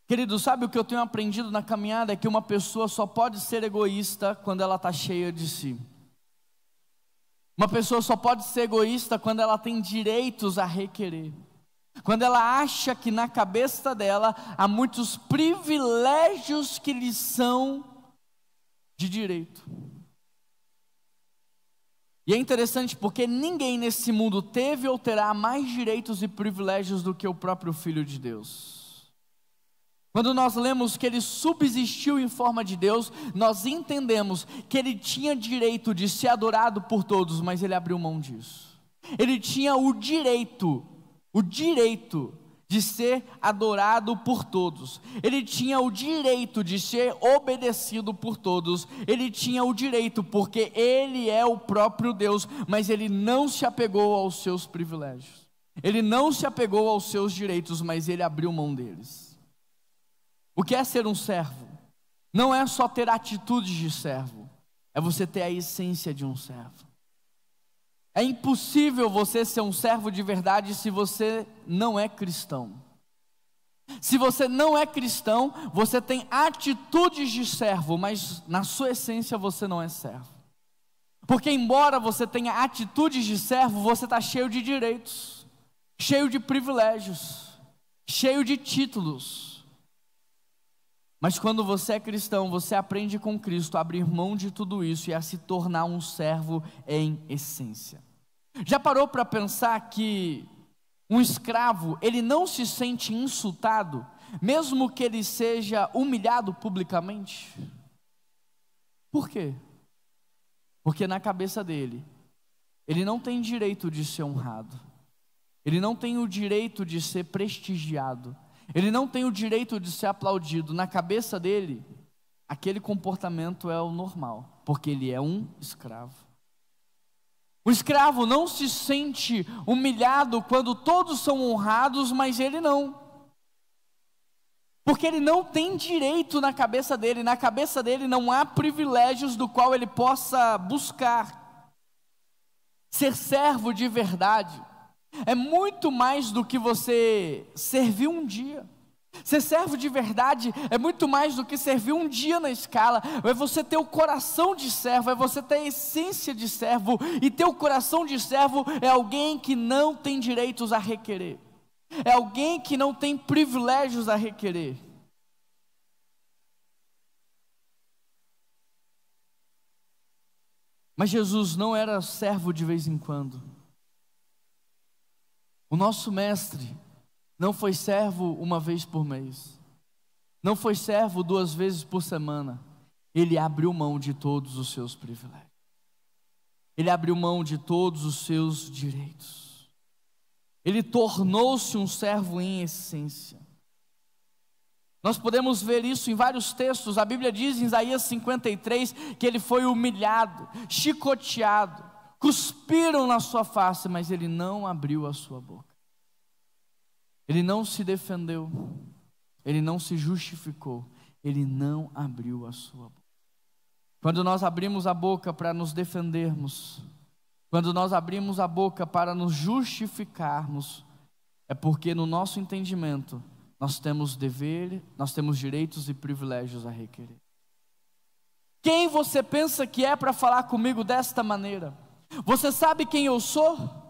Querido, sabe o que eu tenho aprendido na caminhada? É que uma pessoa só pode ser egoísta quando ela está cheia de si. Uma pessoa só pode ser egoísta quando ela tem direitos a requerer. Quando ela acha que na cabeça dela há muitos privilégios que lhe são de direito. E é interessante porque ninguém nesse mundo teve ou terá mais direitos e privilégios do que o próprio Filho de Deus. Quando nós lemos que Ele subsistiu em forma de Deus, nós entendemos que Ele tinha direito de ser adorado por todos, mas Ele abriu mão disso. Ele tinha o direito de ser adorado por todos. Ele tinha o direito de ser obedecido por todos. Ele tinha o direito, porque Ele é o próprio Deus, mas Ele não se apegou aos seus privilégios. Ele não se apegou aos seus direitos, mas Ele abriu mão deles. O que é ser um servo? Não é só ter atitudes de servo, é você ter a essência de um servo. É impossível você ser um servo de verdade se você não é cristão. Se você não é cristão, você tem atitudes de servo, mas na sua essência você não é servo. Porque embora você tenha atitudes de servo, você está cheio de direitos, cheio de privilégios, cheio de títulos. Mas quando você é cristão, você aprende com Cristo a abrir mão de tudo isso e a se tornar um servo em essência. Já parou para pensar que um escravo, ele não se sente insultado, mesmo que ele seja humilhado publicamente? Por quê? Porque na cabeça dele, ele não tem direito de ser honrado, ele não tem o direito de ser prestigiado, ele não tem o direito de ser aplaudido. Na cabeça dele, aquele comportamento é o normal, porque ele é um escravo. O escravo não se sente humilhado quando todos são honrados, mas ele não. Porque ele não tem direito na cabeça dele não há privilégios do qual ele possa buscar. Ser servo de verdade é muito mais do que você servir um dia. Ser servo de verdade é muito mais do que servir um dia na escala. É você ter o coração de servo, é você ter a essência de servo. E ter o coração de servo é alguém que não tem direitos a requerer, é alguém que não tem privilégios a requerer. Mas Jesus não era servo de vez em quando. O nosso mestre não foi servo uma vez por mês, não foi servo 2 vezes por semana. Ele abriu mão de todos os seus privilégios, ele abriu mão de todos os seus direitos, ele tornou-se um servo em essência. Nós podemos ver isso em vários textos. A Bíblia diz em Isaías 53 que ele foi humilhado, chicoteado, cuspiram na sua face, mas ele não abriu a sua boca. Ele não se defendeu, ele não se justificou, ele não abriu a sua boca. Quando nós abrimos a boca para nos defendermos, quando nós abrimos a boca para nos justificarmos, é porque no nosso entendimento nós temos dever, nós temos direitos e privilégios a requerer. Quem você pensa que é para falar comigo desta maneira? Você sabe quem eu sou?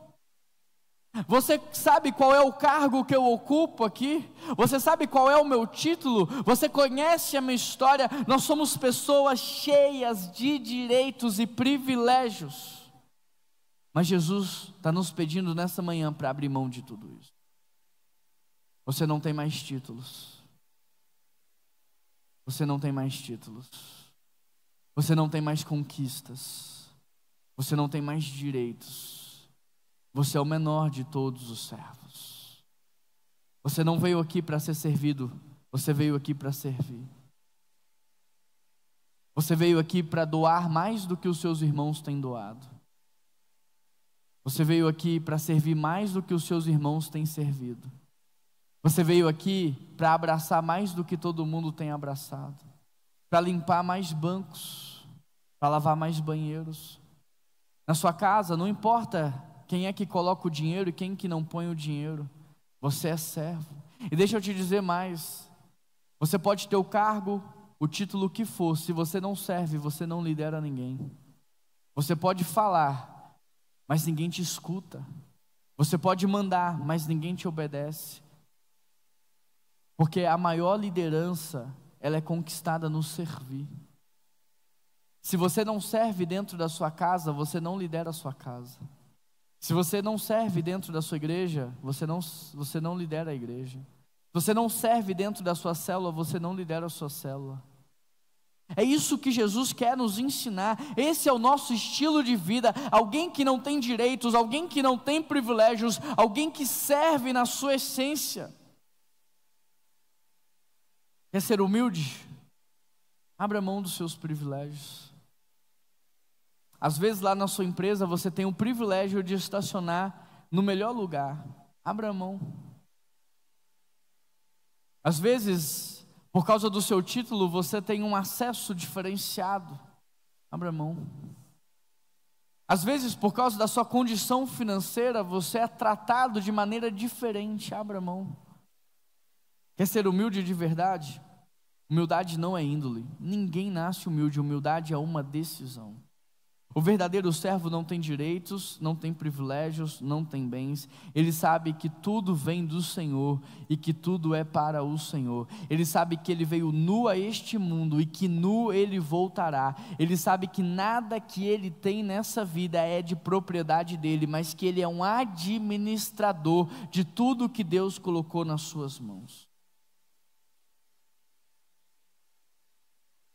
Você sabe qual é o cargo que eu ocupo aqui? Você sabe qual é o meu título? Você conhece a minha história? Nós somos pessoas cheias de direitos e privilégios. Mas Jesus está nos pedindo nessa manhã para abrir mão de tudo isso. Você não tem mais títulos. Você não tem mais títulos. Você não tem mais conquistas. Você não tem mais direitos. Você é o menor de todos os servos. Você não veio aqui para ser servido, você veio aqui para servir. Você veio aqui para doar mais do que os seus irmãos têm doado. Você veio aqui para servir mais do que os seus irmãos têm servido. Você veio aqui para abraçar mais do que todo mundo tem abraçado, para limpar mais bancos, para lavar mais banheiros. Na sua casa, não importa quem é que coloca o dinheiro e quem que não põe o dinheiro, você é servo. E deixa eu te dizer mais, você pode ter o cargo, o título que for, se você não serve, você não lidera ninguém. Você pode falar, mas ninguém te escuta. Você pode mandar, mas ninguém te obedece. Porque a maior liderança, ela é conquistada no servir. Se você não serve dentro da sua casa, você não lidera a sua casa. Se você não serve dentro da sua igreja, você não lidera a igreja. Se você não serve dentro da sua célula, você não lidera a sua célula. É isso que Jesus quer nos ensinar. Esse é o nosso estilo de vida. Alguém que não tem direitos, alguém que não tem privilégios, alguém que serve na sua essência. Quer ser humilde? Abra mão dos seus privilégios. Às vezes lá na sua empresa você tem o privilégio de estacionar no melhor lugar. Abra mão. Às vezes, por causa do seu título, você tem um acesso diferenciado. Abra mão. Às vezes, por causa da sua condição financeira, você é tratado de maneira diferente. Abra mão. Quer ser humilde de verdade? Humildade não é índole. Ninguém nasce humilde. Humildade é uma decisão. O verdadeiro servo não tem direitos, não tem privilégios, não tem bens. Ele sabe que tudo vem do Senhor e que tudo é para o Senhor. Ele sabe que ele veio nu a este mundo e que nu ele voltará. Ele sabe que nada que ele tem nessa vida é de propriedade dele, mas que ele é um administrador de tudo que Deus colocou nas suas mãos.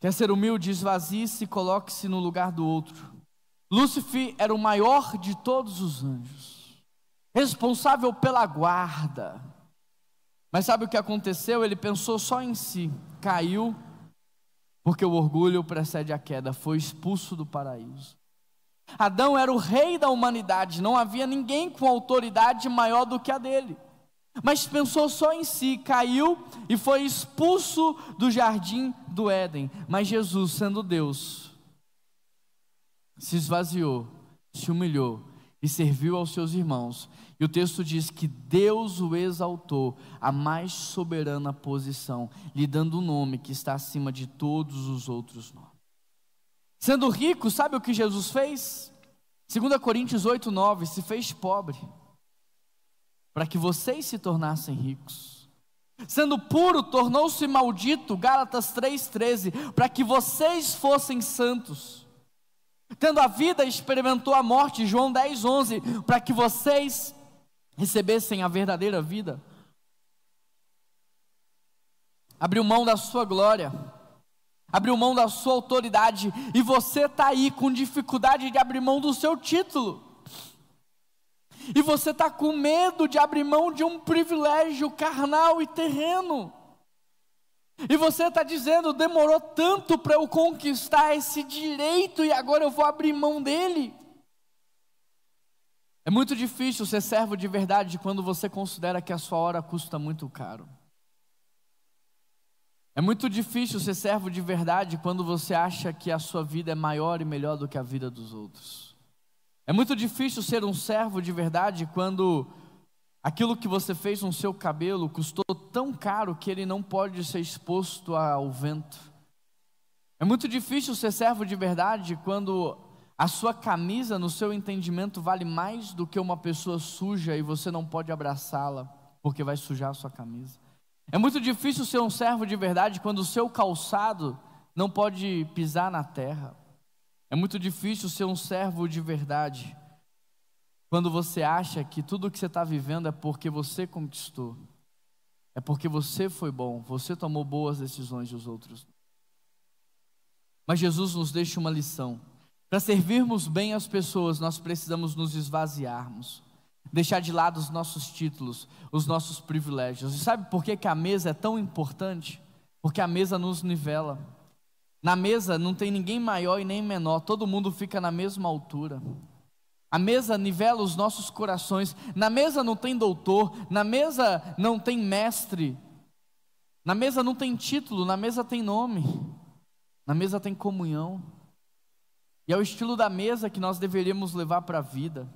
Quer ser humilde? Esvazie-se e coloque-se no lugar do outro. Lúcifer era o maior de todos os anjos, responsável pela guarda. Mas sabe o que aconteceu? Ele pensou só em si, caiu, porque o orgulho precede a queda, foi expulso do paraíso. Adão era o rei da humanidade, não havia ninguém com autoridade maior do que a dele. Mas pensou só em si, caiu e foi expulso do jardim do Éden. Mas Jesus, sendo Deus, se esvaziou, se humilhou e serviu aos seus irmãos. E o texto diz que Deus o exaltou à mais soberana posição, lhe dando um nome que está acima de todos os outros nomes. Sendo rico, sabe o que Jesus fez? 2 Coríntios 8:9, se fez pobre, para que vocês se tornassem ricos. Sendo puro, tornou-se maldito, Gálatas 3:13, para que vocês fossem santos. Tendo a vida, experimentou a morte, João 10:11, para que vocês recebessem a verdadeira vida. Abriu mão da sua glória, abriu mão da sua autoridade, e você está aí com dificuldade de abrir mão do seu título, e você está com medo de abrir mão de um privilégio carnal e terreno, e você está dizendo: demorou tanto para eu conquistar esse direito e agora eu vou abrir mão dele. É muito difícil ser servo de verdade quando você considera que a sua hora custa muito caro. É muito difícil ser servo de verdade quando você acha que a sua vida é maior e melhor do que a vida dos outros. É muito difícil ser um servo de verdade quando aquilo que você fez no seu cabelo custou tão caro que ele não pode ser exposto ao vento. É muito difícil ser servo de verdade quando a sua camisa, no seu entendimento, vale mais do que uma pessoa suja e você não pode abraçá-la porque vai sujar a sua camisa. É muito difícil ser um servo de verdade quando o seu calçado não pode pisar na terra. É muito difícil ser um servo de verdade quando você acha que tudo que você está vivendo é porque você conquistou, é porque você foi bom, você tomou boas decisões e os outros. Mas Jesus nos deixa uma lição: para servirmos bem as pessoas, nós precisamos nos esvaziarmos, deixar de lado os nossos títulos, os nossos privilégios. E sabe por que a mesa é tão importante? Porque a mesa nos nivela. Na mesa não tem ninguém maior e nem menor, todo mundo fica na mesma altura. A mesa nivela os nossos corações. Na mesa não tem doutor, na mesa não tem mestre, na mesa não tem título, na mesa tem nome, na mesa tem comunhão. E é o estilo da mesa que nós deveríamos levar para a vida.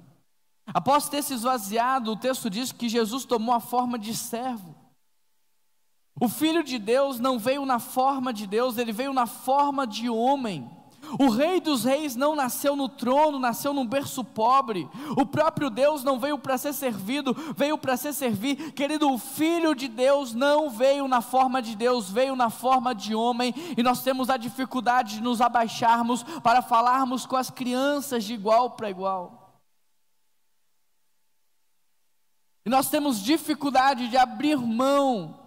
Após ter se esvaziado, o texto diz que Jesus tomou a forma de servo. O Filho de Deus não veio na forma de Deus, ele veio na forma de homem. O Rei dos Reis não nasceu no trono, nasceu num berço pobre. O próprio Deus não veio para ser servido, veio para ser servir. Querido, o Filho de Deus não veio na forma de Deus, veio na forma de homem. E nós temos a dificuldade de nos abaixarmos para falarmos com as crianças de igual para igual. E nós temos dificuldade de abrir mão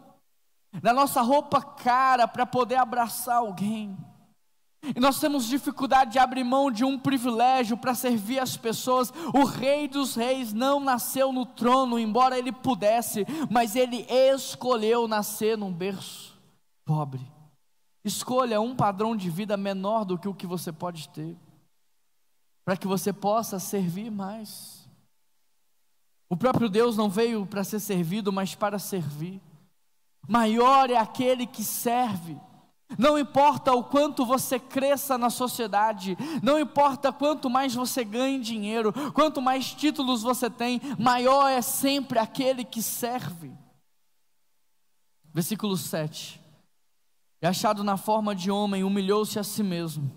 da nossa roupa cara para poder abraçar alguém. E nós temos dificuldade de abrir mão de um privilégio para servir as pessoas. O Rei dos Reis não nasceu no trono, embora ele pudesse, mas ele escolheu nascer num berço pobre. Escolha um padrão de vida menor do que o que você pode ter, para que você possa servir mais. O próprio Deus não veio para ser servido, mas para servir. Maior é aquele que serve. Não importa o quanto você cresça na sociedade, não importa quanto mais você ganhe dinheiro, quanto mais títulos você tem, maior é sempre aquele que serve. Versículo 7. E achado na forma de homem, humilhou-se a si mesmo.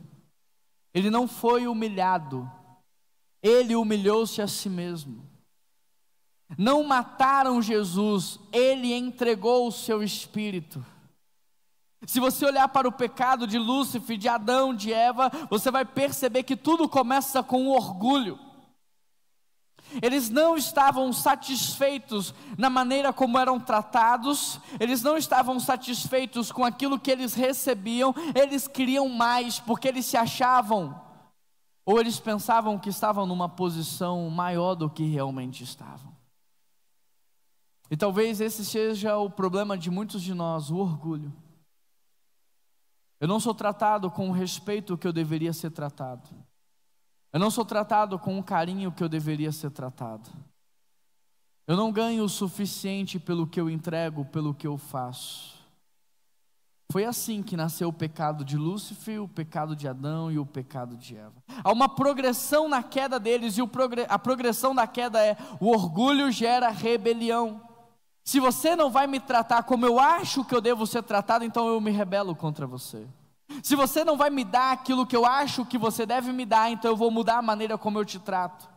Ele não foi humilhado, ele humilhou-se a si mesmo. Não mataram Jesus, ele entregou o seu espírito. Se você olhar para o pecado de Lúcifer, de Adão, de Eva, você vai perceber que tudo começa com o orgulho. Eles não estavam satisfeitos na maneira como eram tratados, eles não estavam satisfeitos com aquilo que eles recebiam, eles queriam mais, porque eles se achavam ou eles pensavam que estavam numa posição maior do que realmente estavam. E talvez esse seja o problema de muitos de nós, o orgulho. Eu não sou tratado com o respeito que eu deveria ser tratado. Eu não sou tratado com o carinho que eu deveria ser tratado. Eu não ganho o suficiente pelo que eu entrego, pelo que eu faço. Foi assim que nasceu o pecado de Lúcifer, o pecado de Adão e o pecado de Eva. Há uma progressão na queda deles, e a progressão da queda é: o orgulho gera rebelião. Se você não vai me tratar como eu acho que eu devo ser tratado, então eu me rebelo contra você. Se você não vai me dar aquilo que eu acho que você deve me dar, então eu vou mudar a maneira como eu te trato.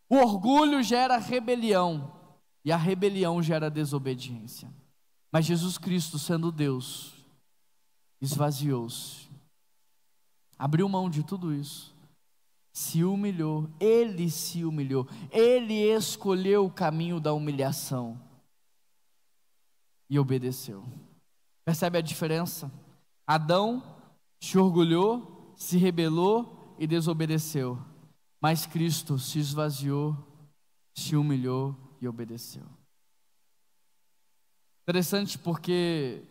O orgulho gera rebelião, e a rebelião gera desobediência. Mas Jesus Cristo, sendo Deus, esvaziou-se, abriu mão de tudo isso, se humilhou, Ele se humilhou, Ele escolheu o caminho da humilhação e obedeceu. Percebe a diferença? Adão se orgulhou, se rebelou e desobedeceu, mas Cristo se esvaziou, se humilhou e obedeceu. Interessante porque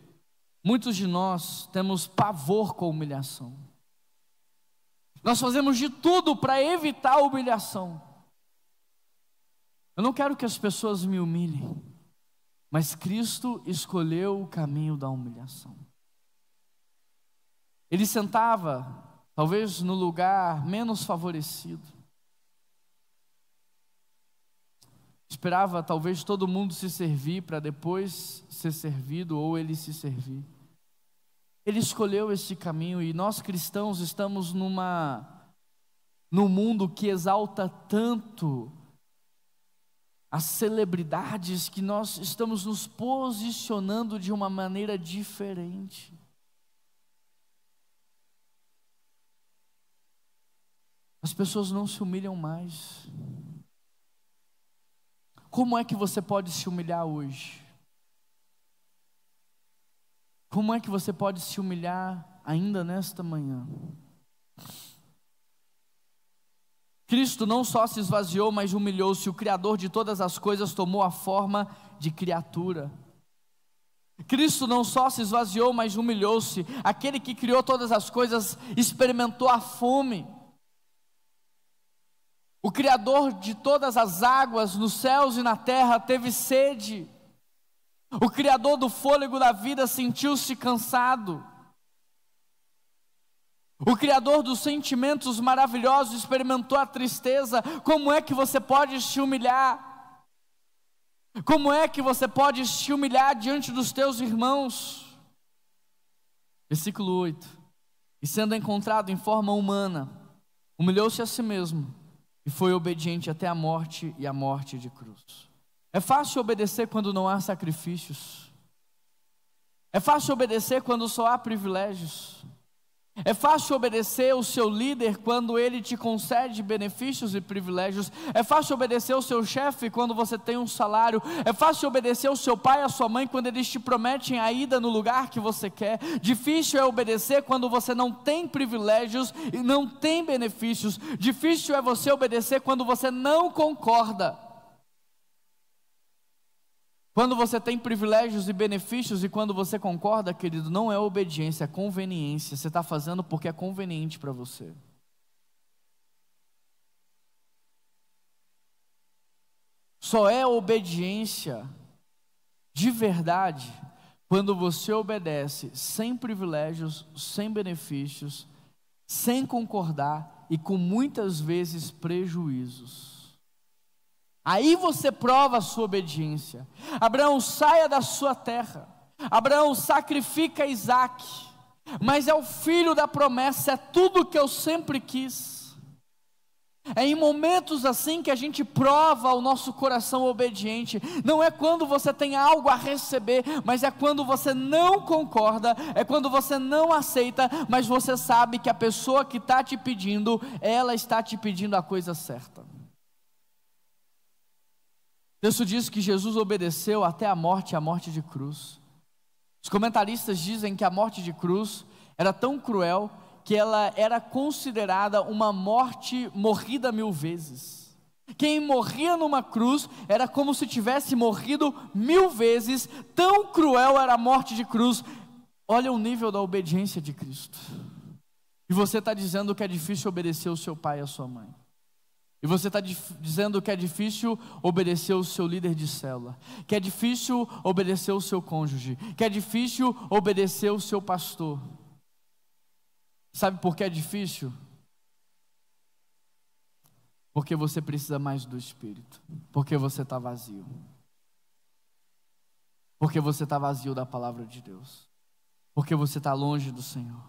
muitos de nós temos pavor com a humilhação. Nós fazemos de tudo para evitar a humilhação. Eu não quero que as pessoas me humilhem, mas Cristo escolheu o caminho da humilhação. Ele sentava, talvez no lugar menos favorecido. Esperava talvez todo mundo se servir para depois ser servido, ou ele se servir. Ele escolheu esse caminho, e nós cristãos estamos num mundo que exalta tanto as celebridades, que nós estamos nos posicionando de uma maneira diferente. As pessoas não se humilham mais. Como é que você pode se humilhar hoje? Como é que você pode se humilhar ainda nesta manhã? Cristo não só se esvaziou, mas humilhou-se. O Criador de todas as coisas tomou a forma de criatura. Cristo não só se esvaziou, mas humilhou-se. Aquele que criou todas as coisas experimentou a fome. O Criador de todas as águas, nos céus e na terra, teve sede. O Criador do fôlego da vida sentiu-se cansado. O Criador dos sentimentos maravilhosos experimentou a tristeza. Como é que você pode se humilhar? Como é que você pode se humilhar diante dos teus irmãos? Versículo 8. E sendo encontrado em forma humana, humilhou-se a si mesmo, e foi obediente até a morte, e a morte de cruz. É fácil obedecer quando não há sacrifícios. É fácil obedecer quando só há privilégios. É fácil obedecer o seu líder quando ele te concede benefícios e privilégios. É fácil obedecer o seu chefe quando você tem um salário. É fácil obedecer o seu pai e a sua mãe quando eles te prometem a ida no lugar que você quer. Difícil é obedecer quando você não tem privilégios e não tem benefícios. Difícil é você obedecer quando você não concorda. Quando você tem privilégios e benefícios e quando você concorda, querido, não é obediência, é conveniência. Você está fazendo porque é conveniente para você. Só é obediência de verdade quando você obedece sem privilégios, sem benefícios, sem concordar e com muitas vezes prejuízos. Aí você prova a sua obediência. Abraão, saia da sua terra. Abraão, sacrifica Isaque. Mas é o filho da promessa, é tudo que eu sempre quis. É em momentos assim que a gente prova o nosso coração obediente. Não é quando você tem algo a receber, mas é quando você não concorda, é quando você não aceita, mas você sabe que a pessoa que está te pedindo, ela está te pedindo a coisa certa. O texto diz que Jesus obedeceu até a morte de cruz. Os comentaristas dizem que a morte de cruz era tão cruel que ela era considerada uma morte morrida 1000 vezes. Quem morria numa cruz era como se tivesse morrido 1000 vezes, tão cruel era a morte de cruz. Olha o nível da obediência de Cristo. E você está dizendo que é difícil obedecer o seu pai e a sua mãe. E você está dizendo que é difícil obedecer o seu líder de célula, que é difícil obedecer o seu cônjuge, que é difícil obedecer o seu pastor. Sabe por que é difícil? Porque você precisa mais do Espírito, porque você está vazio. Porque você está vazio da palavra de Deus, porque você está longe do Senhor.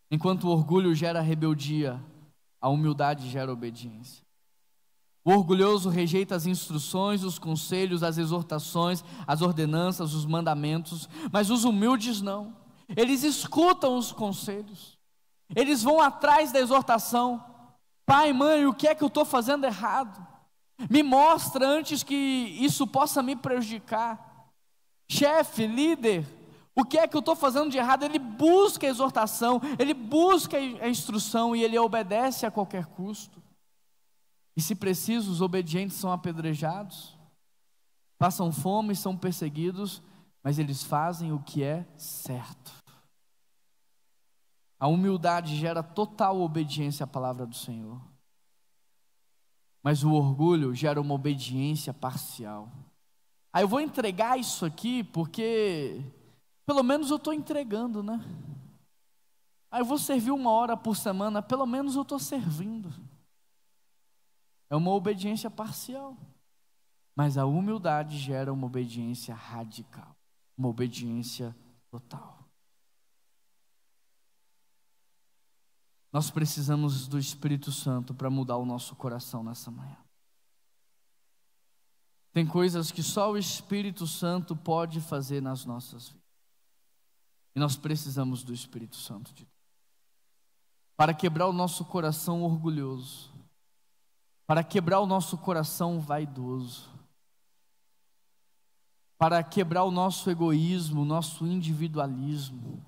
Enquanto o orgulho gera rebeldia, a humildade gera obediência. O orgulhoso rejeita as instruções, os conselhos, as exortações, as ordenanças, os mandamentos, mas os humildes não. Eles escutam os conselhos, eles vão atrás da exortação. Pai, mãe, o que é que eu estou fazendo errado? Me mostra antes que isso possa me prejudicar. Chefe, líder, o que é que eu estou fazendo de errado? Ele busca a exortação, ele busca a instrução e ele obedece a qualquer custo. E se preciso, os obedientes são apedrejados, passam fome, são perseguidos, mas eles fazem o que é certo. A humildade gera total obediência à palavra do Senhor, mas o orgulho gera uma obediência parcial. Eu vou entregar isso aqui porque pelo menos eu estou entregando, né? Eu vou servir 1 hora por semana, pelo menos eu estou servindo. É uma obediência parcial. Mas a humildade gera uma obediência radical, uma obediência total. Nós precisamos do Espírito Santo para mudar o nosso coração nessa manhã. Tem coisas que só o Espírito Santo pode fazer nas nossas vidas. E nós precisamos do Espírito Santo de Deus para quebrar o nosso coração orgulhoso, para quebrar o nosso coração vaidoso, para quebrar o nosso egoísmo, o nosso individualismo.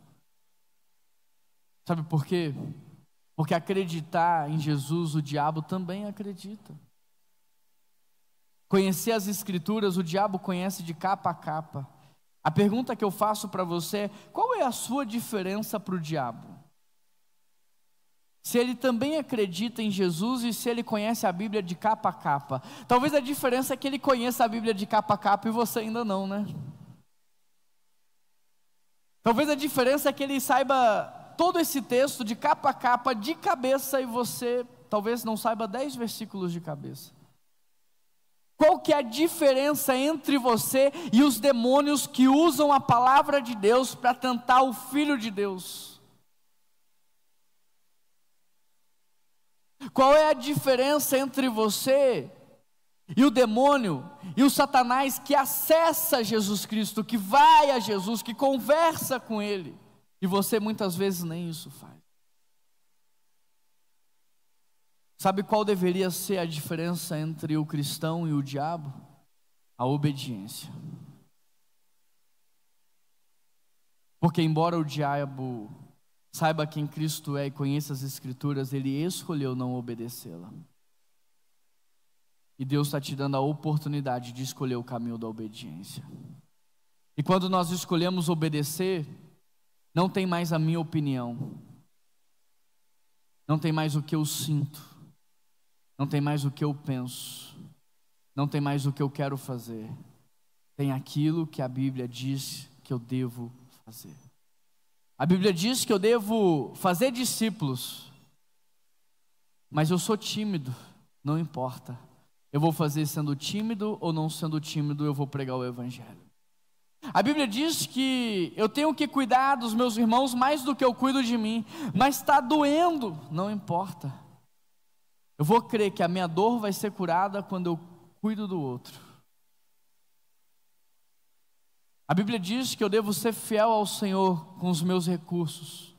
Sabe por quê? Porque acreditar em Jesus, o diabo também acredita. Conhecer as Escrituras, o diabo conhece de capa a capa. A pergunta que eu faço para você é: qual é a sua diferença para o diabo? Se ele também acredita em Jesus e se ele conhece a Bíblia de capa a capa. Talvez a diferença é que ele conheça a Bíblia de capa a capa e você ainda não, né? Talvez a diferença é que ele saiba todo esse texto de capa a capa, de cabeça, e você talvez não saiba 10 versículos de cabeça. Qual que é a diferença entre você e os demônios que usam a palavra de Deus para tentar o Filho de Deus? Qual é a diferença entre você e o demônio e o Satanás que acessa Jesus Cristo, que vai a Jesus, que conversa com Ele, e você muitas vezes nem isso faz? Sabe qual deveria ser a diferença entre o cristão e o diabo? A obediência. Porque embora o diabo saiba quem Cristo é e conheça as Escrituras, ele escolheu não obedecê-la. E Deus está te dando a oportunidade de escolher o caminho da obediência. E quando nós escolhemos obedecer, não tem mais a minha opinião, não tem mais o que eu sinto, não tem mais o que eu penso, não tem mais o que eu quero fazer. Tem aquilo que a Bíblia diz que eu devo fazer. A Bíblia diz que eu devo fazer discípulos, mas eu sou tímido, não importa. Eu vou fazer sendo tímido ou não sendo tímido, eu vou pregar o Evangelho. A Bíblia diz que eu tenho que cuidar dos meus irmãos mais do que eu cuido de mim, mas está doendo, não importa. Eu vou crer que a minha dor vai ser curada quando eu cuido do outro. A Bíblia diz que eu devo ser fiel ao Senhor com os meus recursos.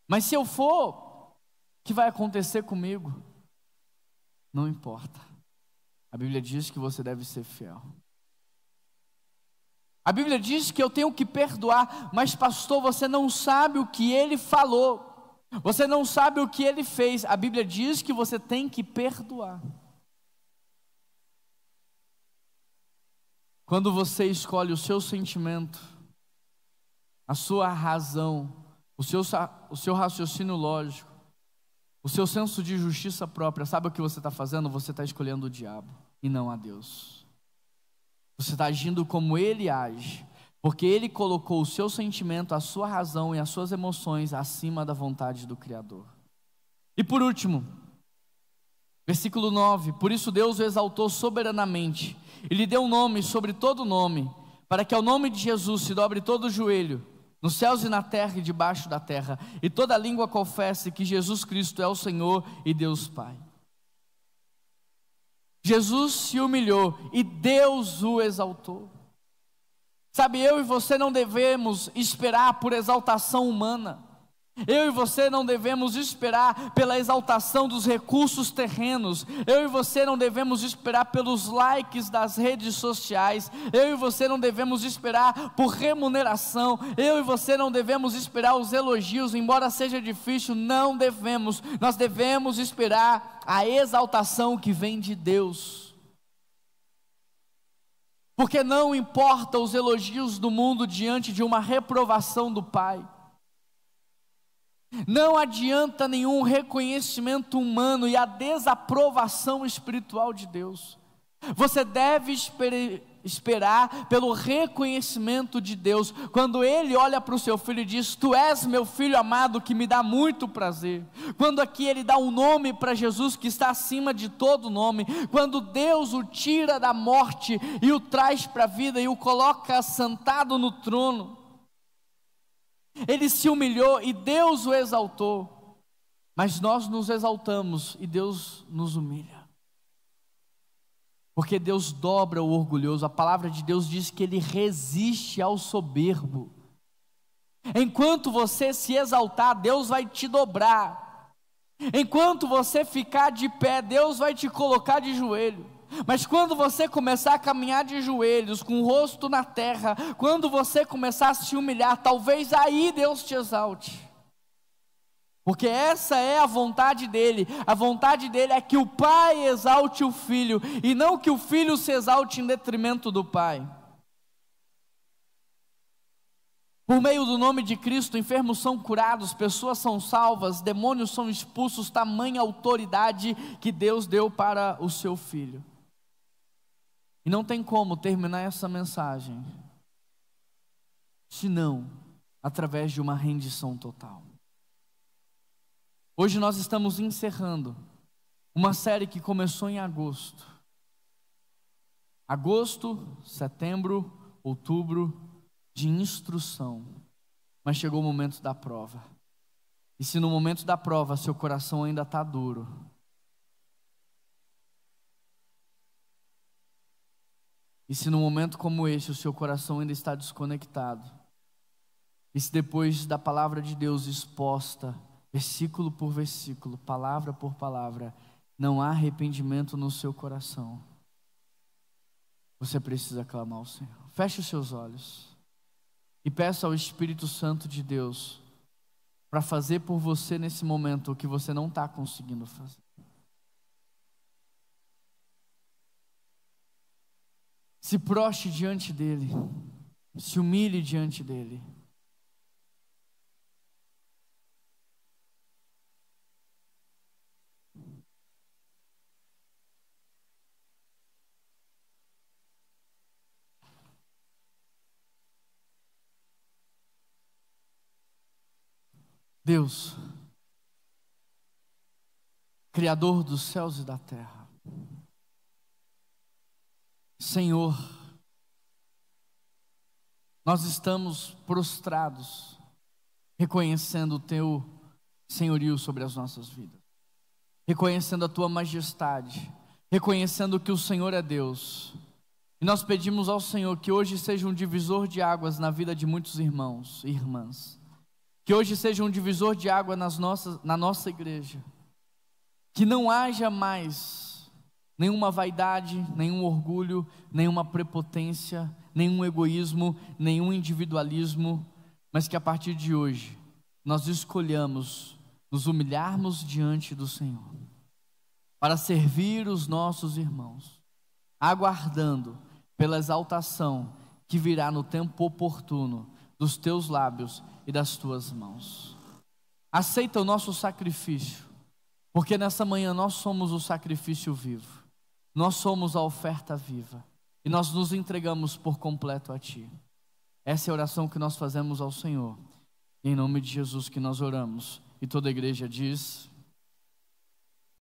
Mas se eu for, o que vai acontecer comigo? Não importa. A Bíblia diz que você deve ser fiel. A Bíblia diz que eu tenho que perdoar, mas pastor, você não sabe o que ele falou, você não sabe o que ele fez. A Bíblia diz que você tem que perdoar. Quando você escolhe o seu sentimento, a sua razão, o seu raciocínio lógico, o seu senso de justiça própria, sabe o que você está fazendo? Você está escolhendo o diabo e não a Deus. Você está agindo como ele age, porque ele colocou o seu sentimento, a sua razão e as suas emoções acima da vontade do Criador. E por último, versículo 9: por isso Deus o exaltou soberanamente, e lhe deu um nome sobre todo nome, para que ao nome de Jesus se dobre todo o joelho, nos céus e na terra e debaixo da terra, e toda língua confesse que Jesus Cristo é o Senhor e Deus Pai. Jesus se humilhou e Deus o exaltou. Sabe, eu e você não devemos esperar por exaltação humana. Eu e você não devemos esperar pela exaltação dos recursos terrenos. Eu e você não devemos esperar pelos likes das redes sociais. Eu e você não devemos esperar por remuneração. Eu e você não devemos esperar os elogios, embora seja difícil, não devemos. Nós devemos esperar a exaltação que vem de Deus. Porque não importa os elogios do mundo diante de uma reprovação do Pai. Não adianta nenhum reconhecimento humano e a desaprovação espiritual de Deus. Você deve esperar pelo reconhecimento de Deus. Quando Ele olha para o seu filho e diz: tu és meu filho amado, que me dá muito prazer. Quando aqui Ele dá um nome para Jesus que está acima de todo nome. Quando Deus o tira da morte e o traz para a vida e o coloca sentado no trono. Ele se humilhou e Deus o exaltou, mas nós nos exaltamos e Deus nos humilha, porque Deus dobra o orgulhoso. A palavra de Deus diz que Ele resiste ao soberbo. Enquanto você se exaltar, Deus vai te dobrar. Enquanto você ficar de pé, Deus vai te colocar de joelho. Mas quando você começar a caminhar de joelhos, com o rosto na terra, quando você começar a se humilhar, talvez aí Deus te exalte. Porque essa é a vontade dEle. A vontade dEle é que o Pai exalte o Filho, e não que o Filho se exalte em detrimento do Pai. Por meio do nome de Cristo, enfermos são curados, pessoas são salvas, demônios são expulsos, tamanha autoridade que Deus deu para o seu Filho. E não tem como terminar essa mensagem senão através de uma rendição total. Hoje nós estamos encerrando uma série que começou em agosto. Agosto, setembro, outubro, de instrução. Mas chegou o momento da prova. E se no momento da prova seu coração ainda está duro, e se num momento como este o seu coração ainda está desconectado, e se depois da palavra de Deus exposta, versículo por versículo, palavra por palavra, não há arrependimento no seu coração, você precisa clamar ao Senhor. Feche os seus olhos e peça ao Espírito Santo de Deus para fazer por você nesse momento o que você não está conseguindo fazer. Se prostre diante dEle, se humilhe diante dEle. Deus, Criador dos céus e da terra, Senhor, nós estamos prostrados, reconhecendo o Teu senhorio sobre as nossas vidas, reconhecendo a Tua majestade, reconhecendo que o Senhor é Deus. E nós pedimos ao Senhor que hoje seja um divisor de águas na vida de muitos irmãos e irmãs, que hoje seja um divisor de água na nossa igreja, que não haja mais nenhuma vaidade, nenhum orgulho, nenhuma prepotência, nenhum egoísmo, nenhum individualismo, mas que a partir de hoje nós escolhamos nos humilharmos diante do Senhor, para servir os nossos irmãos, aguardando pela exaltação que virá no tempo oportuno dos teus lábios e das tuas mãos. Aceita o nosso sacrifício, porque nessa manhã nós somos o sacrifício vivo, nós somos a oferta viva, e nós nos entregamos por completo a Ti. Essa é a oração que nós fazemos ao Senhor, em nome de Jesus que nós oramos, e toda a igreja diz...